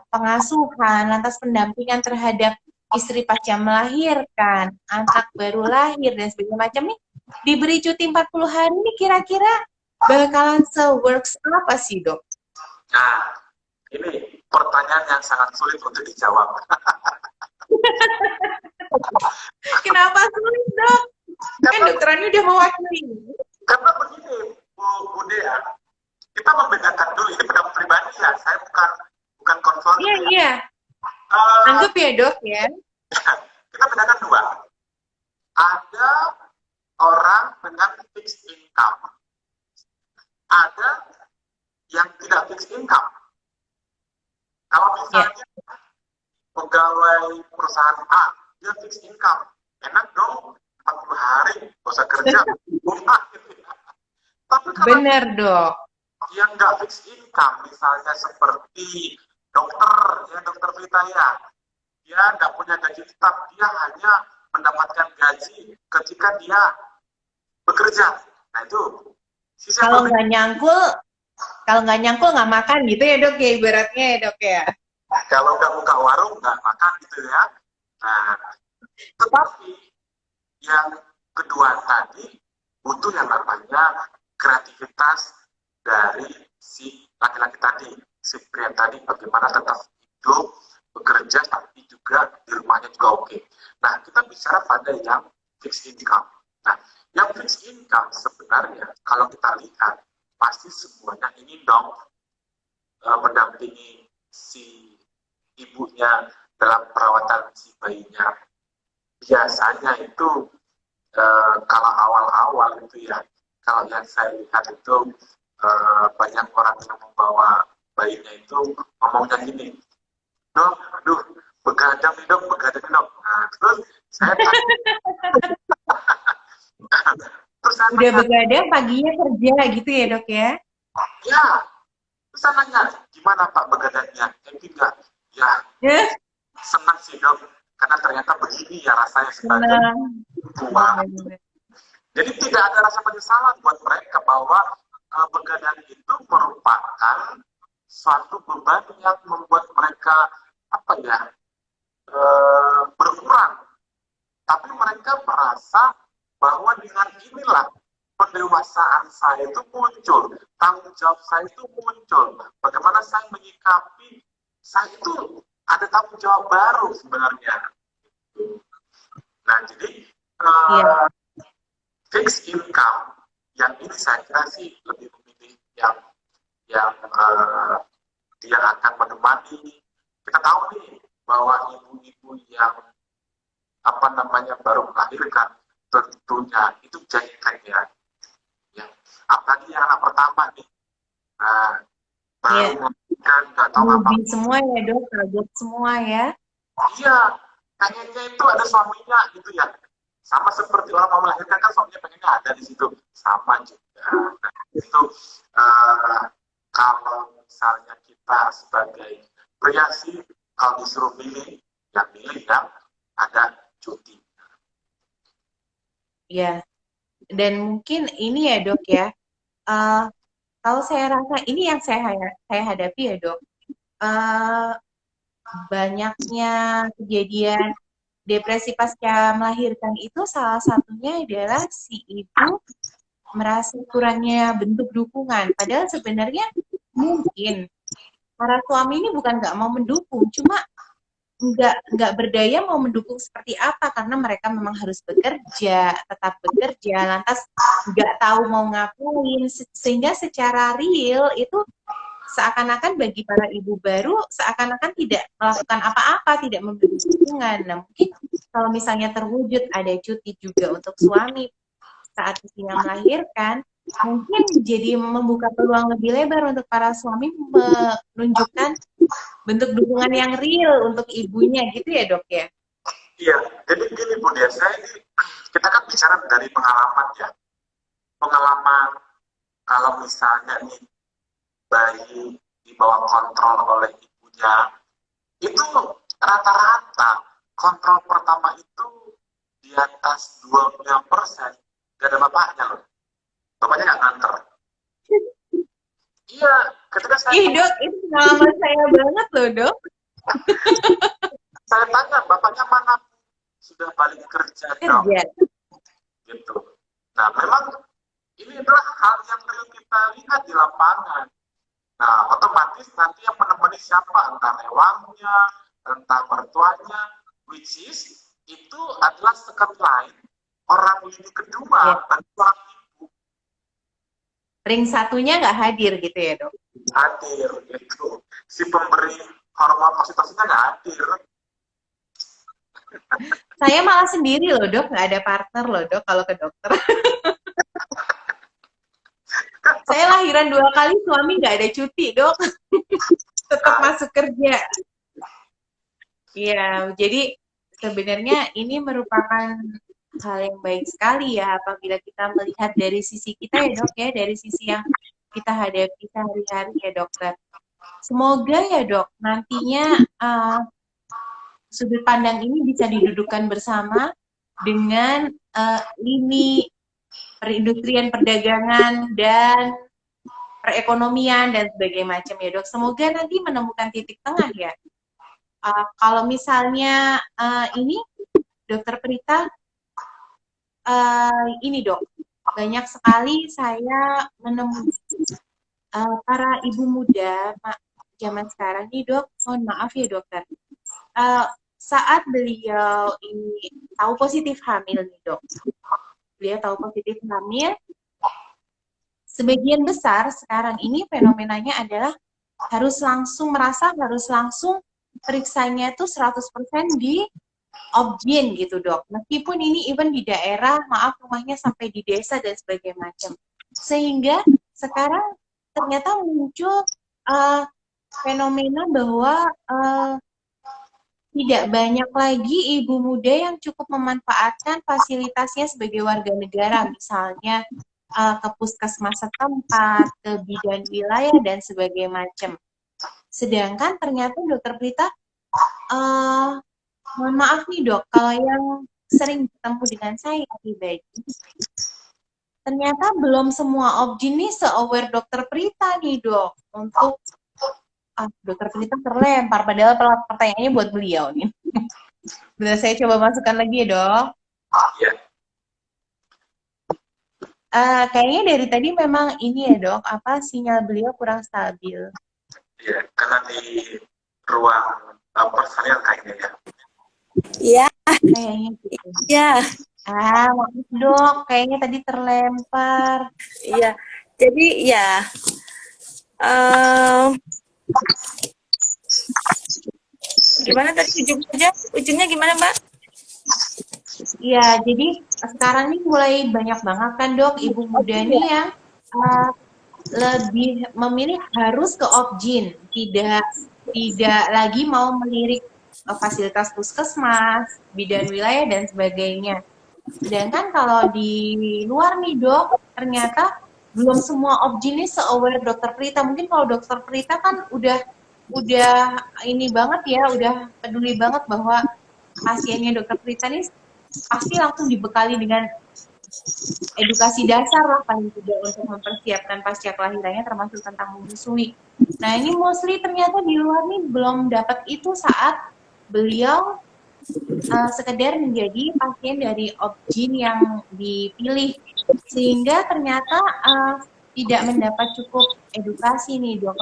B: pengasuhan, lantas pendampingan terhadap istri pasca melahirkan, anak baru lahir dan sebagainya macam nih, diberi cuti 40 hari ini kira-kira bakalan se-works apa sih dok?
E: Nah, ini pertanyaan yang sangat sulit untuk dijawab.
B: Kenapa sulit dok? Kan dokter Roni udah mewakili.
E: Karena begini, Bu Dea, kita membedakan dulu, ini pendapat pribadi ya, saya bukan konsultan.
B: Iya, iya. Anggap ya dok ya.
E: Kita bedakan dua. Ada orang dengan fixed income. Ada yang tidak fixed income. Kalau misalnya pegawai perusahaan A, dia fixed income. Enak dong, 40 hari, gak usah kerja. Gitu ya. Tapi kalau
B: Bener dok.
E: yang nggak fixed income, misalnya seperti dokter, ya dokter Vita ya, dia nggak punya gaji tetap, dia hanya mendapatkan gaji ketika dia bekerja. Nah itu sisi
B: Kalau
E: yang
B: nggak nyangkul nggak makan gitu ya dok ya, ibaratnya ya dok ya.
E: kalau nggak buka warung nggak makan gitu ya. Nah, tetapi yang kedua tadi butuh yang namanya kreativitas dari si laki-laki tadi, si pria tadi, bagaimana tetap hidup, bekerja, tapi juga di rumahnya juga oke. Nah, kita bicara pada yang fixed income. Nah, yang fixed income sebenarnya kalau kita lihat pasti semuanya ingin dong mendampingi si ibunya dalam perawatan si bayinya. Biasanya itu kalau awal-awal itu ya, kalau yang saya lihat itu banyak orang yang membawa bayinya itu ngomongnya gini, dok, aduh, begadang nih dok. Nah, terus saya
B: Udah begadang paginya kerja gitu ya dok ya.
E: ya, terus saya nanya, gimana Pak begadangnya? Happy nggak? Ya, senang sih dok, karena ternyata begini ya rasanya sebagai tua. Jadi tidak ada rasa penyesalan buat mereka bahwa begadang itu merupakan suatu beban yang membuat mereka berkurang. Tapi mereka merasa bahwa dengan inilah pendewasaan saya itu muncul, tanggung jawab saya itu muncul. Bagaimana saya menyikapi, saya itu ada tanggung jawab baru sebenarnya. Nah, jadi fixed income yang ini saya kira sih lebih memilih yang dia akan menemani. Kita tahu nih bahwa ibu-ibu yang baru melahirkan tentunya itu jahitan ya. Apalagi yang anak pertama nih, baru melahirkan nggak tahu apa.
B: Semua ya dok, kaget semua ya.
E: Iya, pengennya itu ada suaminya gitu ya. Sama seperti orang mau melahirkan kan suaminya pengennya ada di situ, sama juga. Nah, itu kalau misalnya kita sebagai pria sih kalau disuruh milih yang ada cuti.
B: Ya, dan mungkin ini ya dok ya. Kalau saya rasa ini yang saya hadapi ya dok. Banyaknya kejadian depresi pasca melahirkan itu salah satunya adalah si ibu merasa kurangnya bentuk dukungan. Padahal sebenarnya mungkin para suami ini bukan nggak mau mendukung, cuma nggak berdaya mau mendukung seperti apa karena mereka memang harus bekerja, tetap bekerja, lantas nggak tahu mau ngapain, sehingga secara real itu seakan-akan bagi para ibu baru seakan-akan tidak melakukan apa-apa, tidak memberi dukungan. Nah, mungkin kalau misalnya terwujud ada cuti juga untuk suami saat istrinya melahirkan, mungkin jadi membuka peluang lebih lebar untuk para suami menunjukkan bentuk dukungan yang real untuk ibunya gitu ya dok ya.
E: Iya, jadi gini Bu Dia, saya ini kita kan bicara dari pengalaman ya. Pengalaman kalau misalnya nih bayi di bawah kontrol oleh ibunya, itu rata-rata kontrol pertama itu di atas 25%, gak ada bapaknya loh. Bapaknya nggak nganter. Iya, ketika
B: Ih dok, itu pengalaman saya banget loh dok.
E: saya tanya, bapaknya mana? Sudah balik kerja dong.
B: Kerja.
E: Gitu. Nah, memang ini adalah hal yang real kita lihat di lapangan. Nah, otomatis nanti yang menemani siapa? Entah lewangnya, entah mertuanya, which is itu adalah second line orang lini kedua, dan orang ibu
B: Ring satunya nggak hadir gitu ya dok.
E: hadir gitu. Si pemberi hormon oksitosinnya nggak hadir.
B: Saya malah sendiri loh dok, nggak ada partner loh dok kalau ke dokter. Saya lahiran 2 kali, suami nggak ada cuti dok. Tetap masuk kerja. Iya, jadi sebenarnya ini merupakan hal yang baik sekali ya apabila kita melihat dari sisi kita ya dok ya, dari sisi yang kita hadapi sehari-hari ya dokter. Semoga ya dok nantinya sudut pandang ini bisa didudukkan bersama dengan lini perindustrian, perdagangan, dan perekonomian dan sebagainya macam ya dok. Semoga nanti menemukan titik tengah ya. Kalau misalnya ini dokter Prita, ini dok, banyak sekali saya menemui para ibu muda zaman sekarang nih dok, mohon maaf ya dokter. Saat beliau ini tahu positif hamil nih dok, beliau tahu positif hamil, sebagian besar sekarang ini fenomenanya adalah harus langsung periksanya itu 100% di objin gitu dok. Meskipun ini even di daerah, maaf rumahnya sampai di desa dan sebagainya macam. Sehingga sekarang ternyata muncul fenomena bahwa tidak banyak lagi ibu muda yang cukup memanfaatkan fasilitasnya sebagai warga negara, misalnya ke puskesmas setempat, ke bidan wilayah, dan sebagainya macam. Sedangkan ternyata dokter Prita, mohon maaf nih dok, kalau yang sering bertemu dengan saya pribadi, ternyata belum semua objin nih se-aware dokter Prita nih dok, untuk dokter Prita terlempar, padahal pertanyaannya buat beliau nih. Benar, saya coba masukkan lagi ya dok.
E: Iya.
B: Kayaknya dari tadi memang ini ya dok, sinyal beliau kurang stabil.
E: Iya, karena di ruang persalinan kayaknya ya.
A: Iya,
B: Kayaknya gitu.
A: iya,
B: Maaf dok, kayaknya tadi terlempar.
A: iya. Jadi ya, gimana tadi ujungnya gimana Mbak?
B: Ya, jadi sekarang ini mulai banyak banget kan dok, ibu muda nih yang lebih memilih harus ke objin, tidak lagi mau melirik fasilitas puskesmas, bidan wilayah dan sebagainya. Sedangkan kalau di luar nih dok, ternyata belum semua objin ini se-aware dokter Prita. Mungkin kalau dokter Prita kan udah ini banget ya, udah peduli banget bahwa pasiennya dokter Prita nih pasti langsung dibekali dengan edukasi dasar lah paling tidak untuk mempersiapkan pasca kelahirannya, termasuk tentang menyusui. Nah ini mostly ternyata di luar nih belum dapat itu saat beliau sekedar menjadi pasien dari objin yang dipilih, sehingga ternyata tidak mendapat cukup edukasi nih dok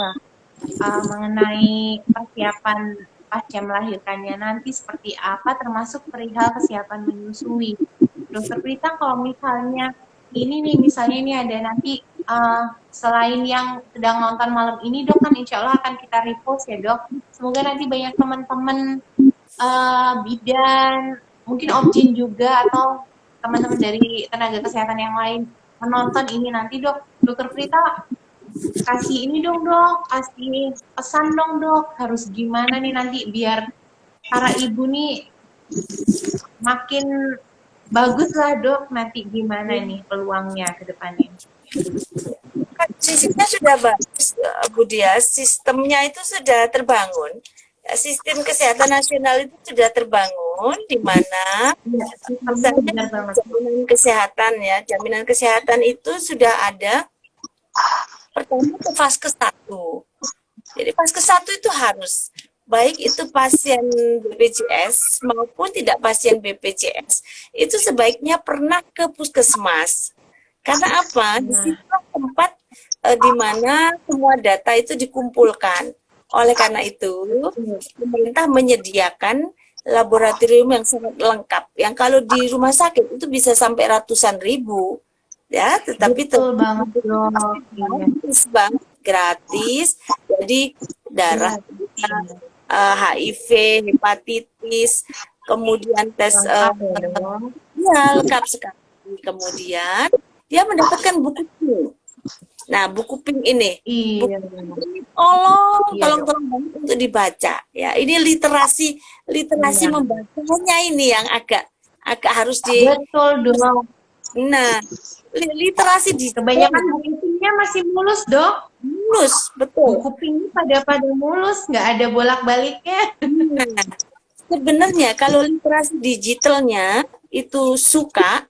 B: mengenai persiapan pasca melahirkannya nanti seperti apa, termasuk perihal kesiapan menyusui. Dokter Prita, kalau misalnya ini ada nanti selain yang sedang nonton malam ini dok, kan insya Allah akan kita repost ya dok. Semoga nanti banyak teman-teman bidan, mungkin objin juga atau teman-teman dari tenaga kesehatan yang lain menonton ini nanti dok, dokter Prita kasih ini dong dok, kasih pesan dong dok, harus gimana nih nanti biar para ibu nih makin bagus lah dok, nanti gimana nih peluangnya ke depannya?
A: Sistemnya sudah bagus, Bu Dia. Sistemnya itu sudah terbangun. Sistem kesehatan nasional itu sudah terbangun, di mana
B: Iya,
A: misalnya
B: benar banget.
A: jaminan kesehatan ya, jaminan kesehatan itu sudah ada. Pertama ke Vaskes 1. Jadi Vaskes 1 itu harus, baik itu pasien BPJS maupun tidak pasien BPJS, itu sebaiknya pernah ke puskesmas. Karena apa? Di situ tempat di mana semua data itu dikumpulkan. Oleh karena itu, pemerintah menyediakan laboratorium yang sangat lengkap. Yang kalau di rumah sakit itu bisa sampai ratusan ribu. Ya, tetapi
B: Betul banget dok. Iya.
A: gratis banget, gratis. Jadi darah, HIV, hepatitis, kemudian tes
B: Lengkap ya dok.
A: ya, lengkap sekali. Kemudian dia mendapatkan buku pink. Nah, buku pink ini
B: Iya.
A: tolong banget untuk dibaca. Ya, ini literasi
B: Iya.
A: membacanya ini yang agak harus di.
B: Betul dok.
A: Nah, literasi di
B: Kebanyakan buku pinknya masih mulus dok.
A: mulus, betul.
B: Buku pinknya pada mulus, nggak ada bolak-baliknya.
A: Nah, sebenarnya kalau literasi digitalnya itu suka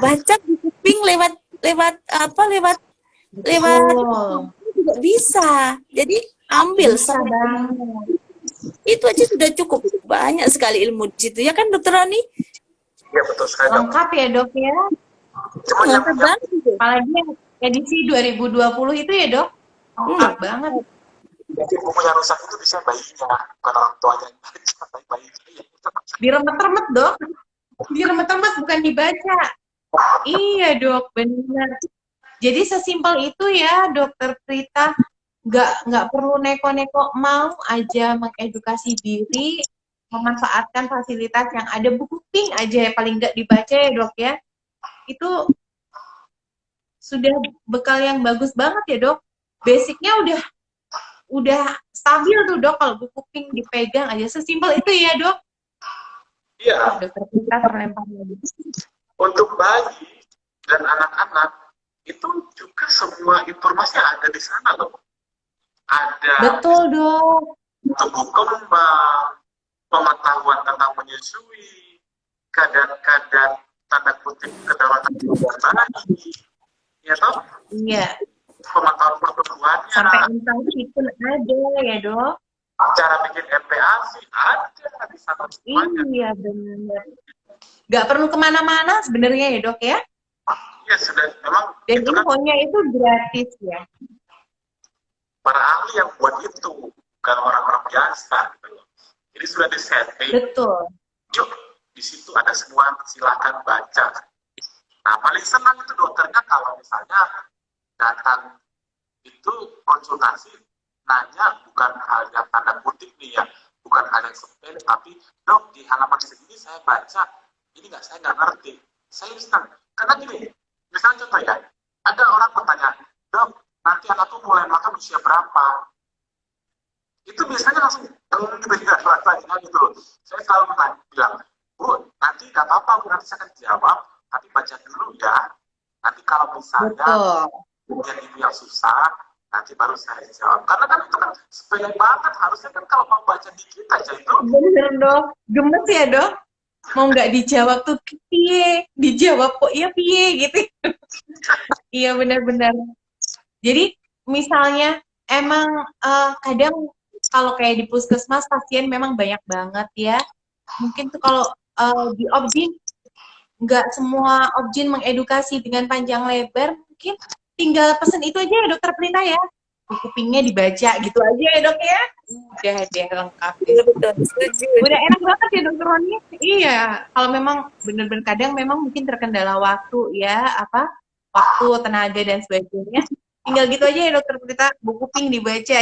A: baca buku pink lewat
B: Betul.
A: juga bisa. Jadi ambil
B: Bisa banget.
A: itu aja sudah cukup, banyak sekali ilmu di situ ya kan Dokter Roni?
E: Iya betul sekali dok.
B: Lengkap ya dok ya.
E: Cuma yang
A: Lengkap banget itu.
B: Apalagi yang edisi 2020 itu ya dok. Lengkap banget.
E: bukunya rusak itu bisa bayinya, bukan orang tuanya yang baca, tapi bayinya.
B: Diremet-remet dok. Diremet-remet bukan dibaca. Iya dok, benar. Jadi sesimpel itu ya dokter Prita. Nggak perlu neko-neko, mau aja mengedukasi diri, memanfaatkan fasilitas yang ada, buku pink aja ya paling nggak dibaca ya dok ya. Itu sudah bekal yang bagus banget ya dok. Basicnya udah stabil tuh dok kalau buku pink dipegang aja, sesimpel itu ya dok.
E: Iya,
B: Dokter Prita terlempar lagi.
E: untuk bayi dan anak-anak itu juga semua informasi ada di sana loh. Ada
B: Betul dok.
E: tumbuh kembang, pengetahuan tentang menyusui, kadar-kadar tanda kutip kedaulatan bayi, ya toh,
B: Iya.
E: pengetahuan pertumbuhannya,
B: Sampai infeksi pun ada ya dok.
E: cara bikin MPASI ada di sana semuanya.
B: Iya benar. Nggak perlu kemana-mana sebenarnya ya dok ya.
E: Ya sudah, memang
B: Dan
E: itu kan
B: infonya itu gratis ya.
E: para ahli yang buat itu, bukan orang-orang biasa gitu loh. Jadi sudah disetting,
B: Betul.
E: yuk di situ ada semua, silakan baca. Nah paling senang itu dokternya kalau misalnya datang itu konsultasi, nanya bukan hal yang tanda kutip nih ya, bukan hal yang sepele, tapi dok di halaman segini saya baca, ini saya nggak ngerti. Saya senang, karena gini, misalnya contoh ya, ada orang bertanya, dok nanti anakku mulai makan usia berapa? Itu biasanya langsung gitu ya, rasanya gitu loh. Saya selalu bilang, Bu, nanti nggak apa-apa, Bu, nanti saya akan jawab, tapi baca dulu ya. Nanti kalau misalnya
B: Betul.
E: yang itu yang susah, nanti baru saya jawab. Karena kan itu kan sepele banget, harusnya kan kalau mau baca dikit aja itu.
B: Bener dok. Gemes ya dok. Mau nggak dijawab tuh piye, dijawab kok iya piye gitu. Iya benar-benar. Jadi misalnya emang kadang kalau kayak di puskesmas pasien memang banyak banget ya. Mungkin tuh kalau di objin nggak semua objin mengedukasi dengan panjang lebar, mungkin tinggal pesen itu aja ya dokter Prita ya. Buku pinknya dibaca gitu aja ya dok ya. Udah deh lengkap.
A: Iya betul, setuju.
B: Udah enak banget ya dokter Roni. Iya, kalau memang bener-bener kadang memang mungkin terkendala waktu ya, waktu, tenaga dan sebagainya. Tinggal gitu aja ya dokter Prita, buku pink dibaca.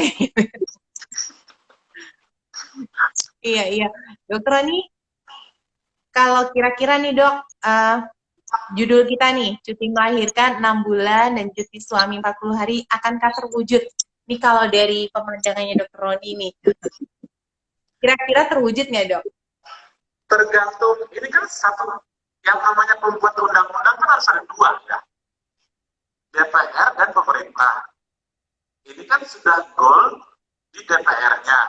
B: Iya. Dokter Roni, kalau kira-kira nih dok, judul kita nih, cuti melahirkan 6 bulan dan cuti suami 40 hari, akankah terwujud? Ini kalau dari pemandangannya Dr. Roni nih. Kira-kira terwujud nggak, Dok?
E: Tergantung, ini kan satu, yang namanya pembuat undang-undang kan harus ada dua ya, DPR dan pemerintah. Ini kan sudah goal di DPR-nya,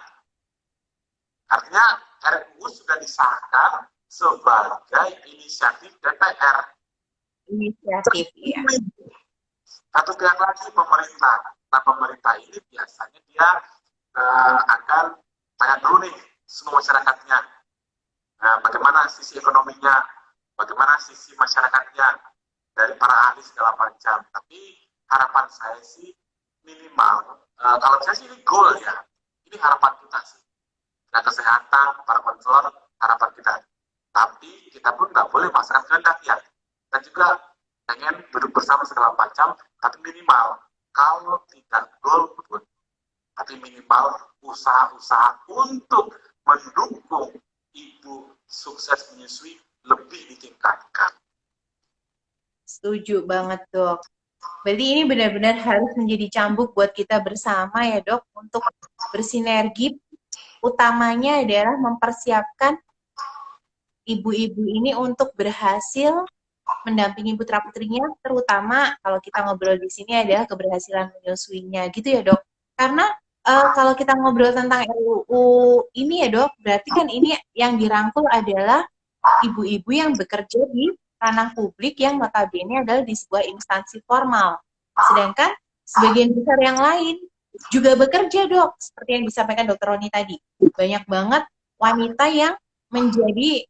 E: artinya RUU sudah disahkan sebagai inisiatif DPR.
B: Inisiatif, ya.
E: Satu pihak lagi pemerintah. Nah, pemerintah ini biasanya dia akan tanya dulu nih semua masyarakatnya. Nah, bagaimana sisi ekonominya, bagaimana sisi masyarakatnya, dari para ahli segala macam. Tapi harapan saya sih minimal, kalau saya sih ini goal ya, ini harapan kita sih. Nah, kesehatan, para konselor, harapan kita. Tapi kita pun nggak boleh masyarakat kehendak ya. Kita juga pengen duduk bersama segala macam, tapi minimal kalau tidak golput, tapi minimal usaha-usaha untuk mendukung ibu sukses menyusui lebih ditingkatkan.
B: Setuju banget, Dok. Berarti ini benar-benar harus menjadi cambuk buat kita bersama ya, Dok, untuk bersinergi. Utamanya adalah mempersiapkan ibu-ibu ini untuk berhasil mendampingi putra-putrinya, terutama kalau kita ngobrol di sini adalah keberhasilan menyusuinya, gitu ya, Dok. Karena kalau kita ngobrol tentang RUU ini ya, Dok, berarti kan ini yang dirangkul adalah ibu-ibu yang bekerja di ranah publik yang notabene adalah di sebuah instansi formal. Sedangkan sebagian besar yang lain juga bekerja, Dok, seperti yang disampaikan Dr. Roni tadi. Banyak banget wanita yang menjadi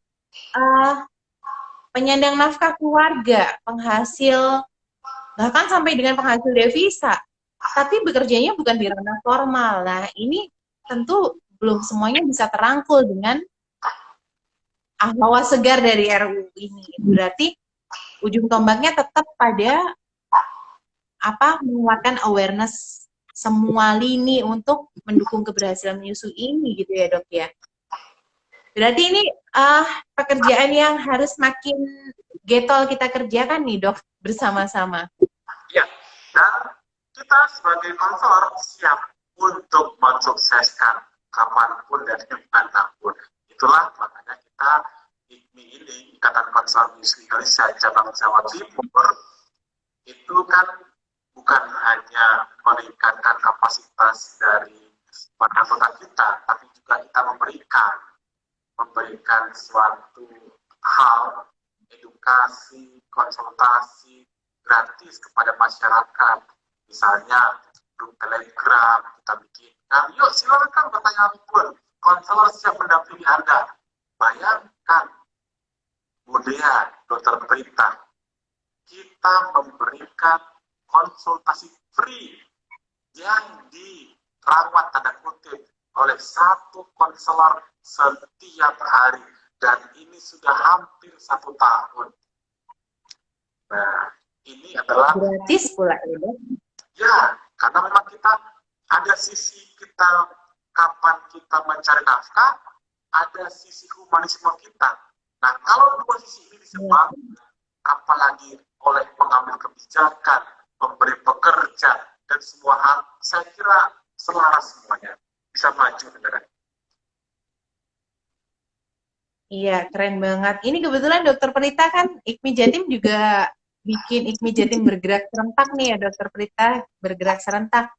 B: penyandang nafkah keluarga, penghasil, bahkan sampai dengan penghasil devisa. Tapi bekerjanya bukan di ranah formal. Nah, ini tentu belum semuanya bisa terangkul dengan hawa segar dari RUU ini. Berarti ujung tombaknya tetap pada menguatkan awareness semua lini untuk mendukung keberhasilan menyusui ini, gitu ya, Dok ya. Berarti ini pekerjaan yang harus makin getol kita kerjakan nih, Dok, bersama-sama.
E: Ya, dan kita sebagai konselor siap untuk mensukseskan kapanpun dan dimanapun. Itulah makanya kita IKMI ini, Ikatan Konselor Menyusui Indonesia Cabang Jawa Timur, itu kan bukan hanya meningkatkan kapasitas dari para anggota kita, tapi juga kita memberikan suatu hal, edukasi, konsultasi gratis kepada masyarakat. Misalnya grup Telegram kita bikinkan, yuk silakan bertanya pun, konselor siap mendampingi Anda. Bayangkan, Bu Dea, Dokter Prita, kita memberikan konsultasi free yang dirawat tanda kutip oleh satu konselor setiap hari, dan ini sudah hampir 1 tahun. Nah, ini adalah
B: gratis pula ya, Dok.
E: Ya, karena memang kita ada sisi kita kapan kita mencari nafkah, ada sisi humanisme kita. Nah, kalau dua sisi ini disebut, apalagi oleh pengambil kebijakan, pemberi pekerja, dan semua hal, saya kira selaras semuanya, bisa maju negara.
B: Iya, keren banget. Ini kebetulan Dokter Prita kan IKMI Jatim juga bikin IKMI Jatim bergerak serentak nih ya, Dokter Prita, bergerak serentak.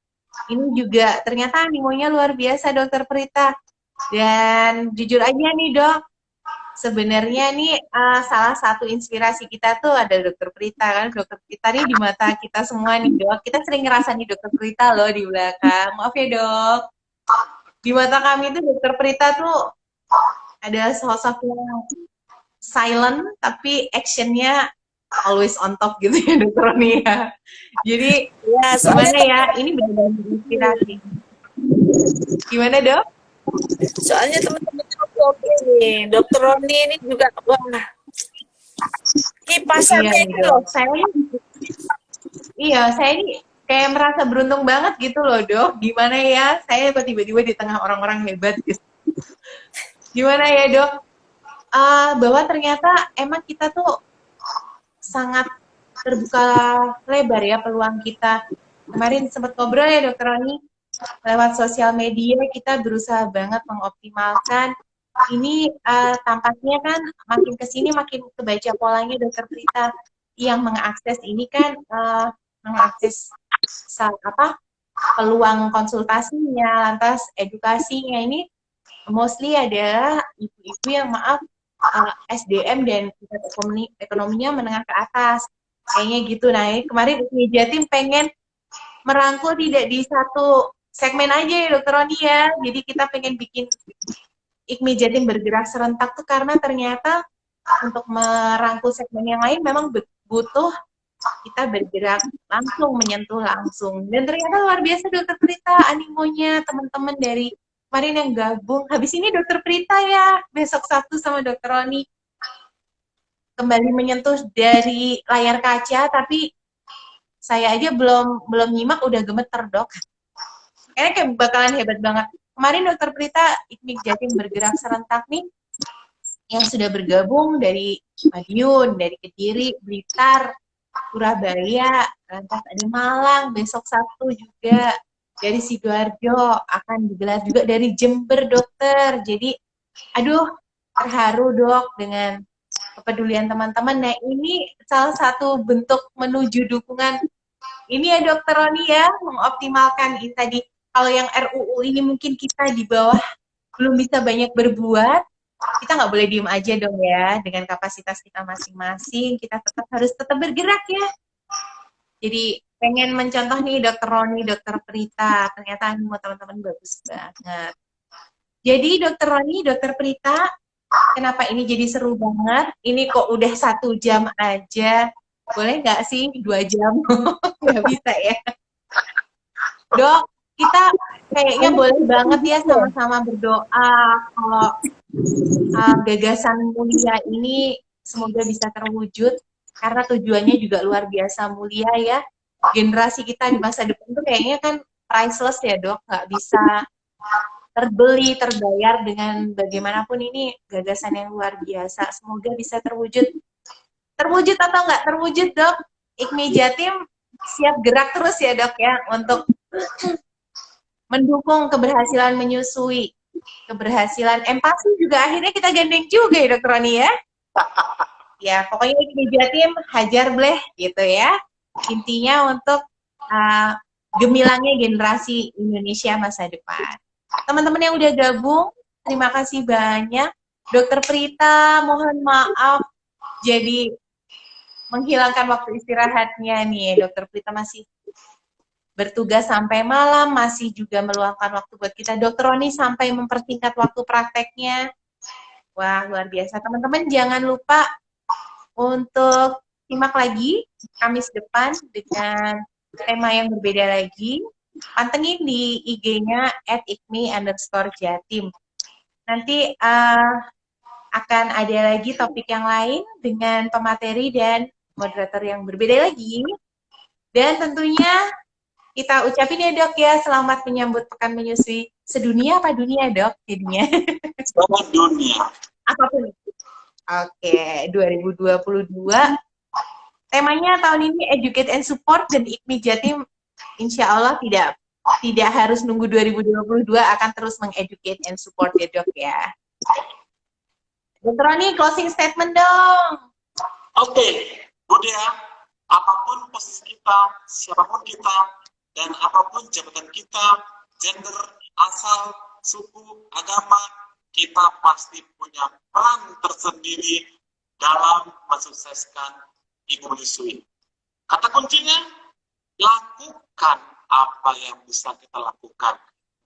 B: Ini juga ternyata animonya luar biasa, Dokter Prita. Dan jujur aja nih, Dok, sebenarnya nih salah satu inspirasi kita tuh ada Dokter Prita kan. Dokter Prita nih di mata kita semua nih, Dok. Kita sering ngerasa nih Dokter Prita loh di belakang. Maaf ya, Dok. Di mata kami tuh Dokter Prita tuh ada sosok yang silent tapi actionnya always on top gitu ya, Dokter Roni ya. Jadi
A: Ya,
B: gimana ya, ini benar-benar inspirasi. Gimana, Dok?
A: soalnya teman-teman oke nih, Dokter Roni ini juga wah kipasannya
B: Iya,
A: ini
B: nih,
A: loh.
B: Dok. Saya ini kayak merasa beruntung banget gitu loh, Dok. Gimana ya, saya tiba-tiba di tengah orang-orang hebat gitu. Gimana ya, Dok? Bahwa ternyata emang kita tuh sangat terbuka lebar ya peluang kita. Kemarin sempat ngobrol ya Dokter Roni, lewat sosial media kita berusaha banget mengoptimalkan. Ini tampaknya kan makin kesini makin kebaca polanya Dokter Prita yang mengakses ini kan mengakses peluang konsultasinya, lantas edukasinya ini mostly adalah ibu-ibu yang SDM dan ekonominya menengah ke atas. Kayaknya gitu. Nah, kemarin IKMI Jatim pengen merangkul tidak di satu segmen aja ya Dokter Roni ya. Jadi kita pengen bikin IKMI Jatim bergerak serentak tuh karena ternyata untuk merangkul segmen yang lain memang butuh kita bergerak langsung, menyentuh langsung. Dan ternyata luar biasa Dokter Prita animonya teman-teman dari kemarin yang gabung. Habis ini Dokter Prita ya, besok Sabtu sama Dokter Roni kembali menyentuh dari layar kaca, tapi saya aja belum nyimak udah gemeter Dok. Kayaknya kayak bakalan hebat banget. Kemarin Dokter Prita IKMI Jatim bergerak serentak nih yang sudah bergabung dari Madiun, dari Kediri, Blitar, Surabaya, lantas ada Malang, besok Sabtu juga dari Sidoarjo, akan digelar juga dari Jember Dokter. Jadi aduh terharu Dok dengan kepedulian teman-teman. Nah ini salah satu bentuk menuju dukungan ini ya Dokter Roni ya, mengoptimalkan ini tadi. Kalau yang RUU ini mungkin kita di bawah belum bisa banyak berbuat, kita nggak boleh diem aja dong ya, dengan kapasitas kita masing-masing, kita harus tetap bergerak ya. Jadi pengen mencontoh nih Dokter Roni, Dokter Prita, ternyata animo teman-teman bagus banget. Jadi Dokter Roni, Dokter Prita, kenapa ini jadi seru banget? Ini kok udah 1 jam aja, boleh nggak sih 2 jam? Nggak bisa ya. Dok, kita kayaknya boleh banget ya sama-sama berdoa kalau gagasan mulia ini semoga bisa terwujud karena tujuannya juga luar biasa mulia ya. Generasi kita di masa depan tuh kayaknya kan priceless ya Dok, nggak bisa terbeli, terbayar dengan bagaimanapun ini gagasan yang luar biasa. Semoga bisa terwujud. Terwujud atau nggak terwujud Dok, IKMI Jatim siap gerak terus ya Dok ya untuk mendukung keberhasilan menyusui, keberhasilan empati juga akhirnya kita gandeng juga ya Dokter Roni ya. Ya pokoknya IKMI Jatim hajar bleh gitu ya. Intinya untuk gemilangnya generasi Indonesia masa depan. Teman-teman yang udah gabung, terima kasih banyak. Dokter Prita, mohon maaf jadi menghilangkan waktu istirahatnya nih. Dokter Prita masih bertugas sampai malam, masih juga meluangkan waktu buat kita. Dokter Roni sampai mempersingkat waktu prakteknya. Wah, luar biasa. Teman-teman jangan lupa untuk simak lagi Kamis depan dengan tema yang berbeda lagi. Pantengin di IG-nya @ikmi_jatim. Nanti akan ada lagi topik yang lain dengan pemateri dan moderator yang berbeda lagi. Dan tentunya kita ucapin ya Dok ya, selamat menyambut Pekan Menyusui sedunia apa dunia Dok jadinya?
E: Selamat dunia.
B: Apapun itu. Oke, 2022. Temanya tahun ini Educate and Support dan IKMI Jatim insya Allah tidak harus nunggu 2022, akan terus mengeducate and support ya Dok ya. Dokter Roni, closing statement dong.
E: Oke, Budia, apapun posisi kita, siapapun kita, dan apapun jabatan kita, gender, asal, suku, agama, kita pasti punya peran tersendiri dalam mensukseskan ibu menyusui. Kata kuncinya, lakukan apa yang bisa kita lakukan.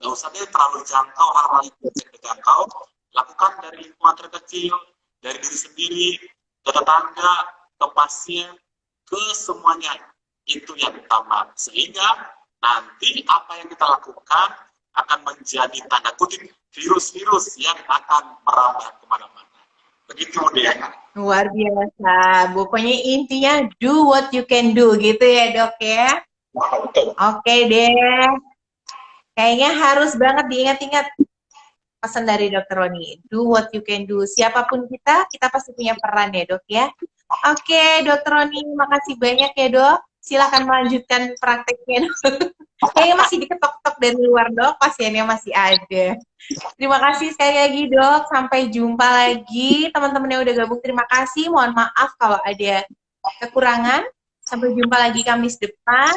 E: Nggak usah deh terlalu jangkau, hal-hal yang bisa kita jangkau. Lakukan dari lingkungan terkecil, dari diri sendiri, ke tetangga, ke pasien, ke semuanya. Itu yang utama. Sehingga nanti apa yang kita lakukan akan menjadi tanda kutip virus-virus yang akan merambah kemana-mana. Begitu deh.
B: Luar biasa. Pokoknya intinya do what you can do gitu ya Dok ya. Oke deh. Kayaknya harus banget diingat-ingat pesan dari Dokter Roni. Do what you can do. Siapapun kita pasti punya peran ya Dok ya.
F: Oke, Dokter Roni, makasih banyak ya, Dok. Silahkan melanjutkan prakteknya. Kayaknya masih diketok-ketok dari luar, Dok. Pasiennya masih ada. Terima kasih sekali lagi, Dok. Sampai jumpa lagi. Teman-teman yang udah gabung, terima kasih. Mohon maaf kalau ada kekurangan. Sampai jumpa lagi Kamis depan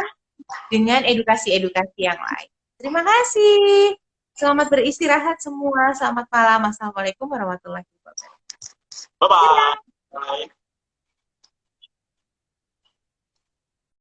F: dengan edukasi-edukasi yang lain. Terima kasih. Selamat beristirahat semua. Selamat malam. Assalamualaikum warahmatullahi wabarakatuh.
E: Bye-bye.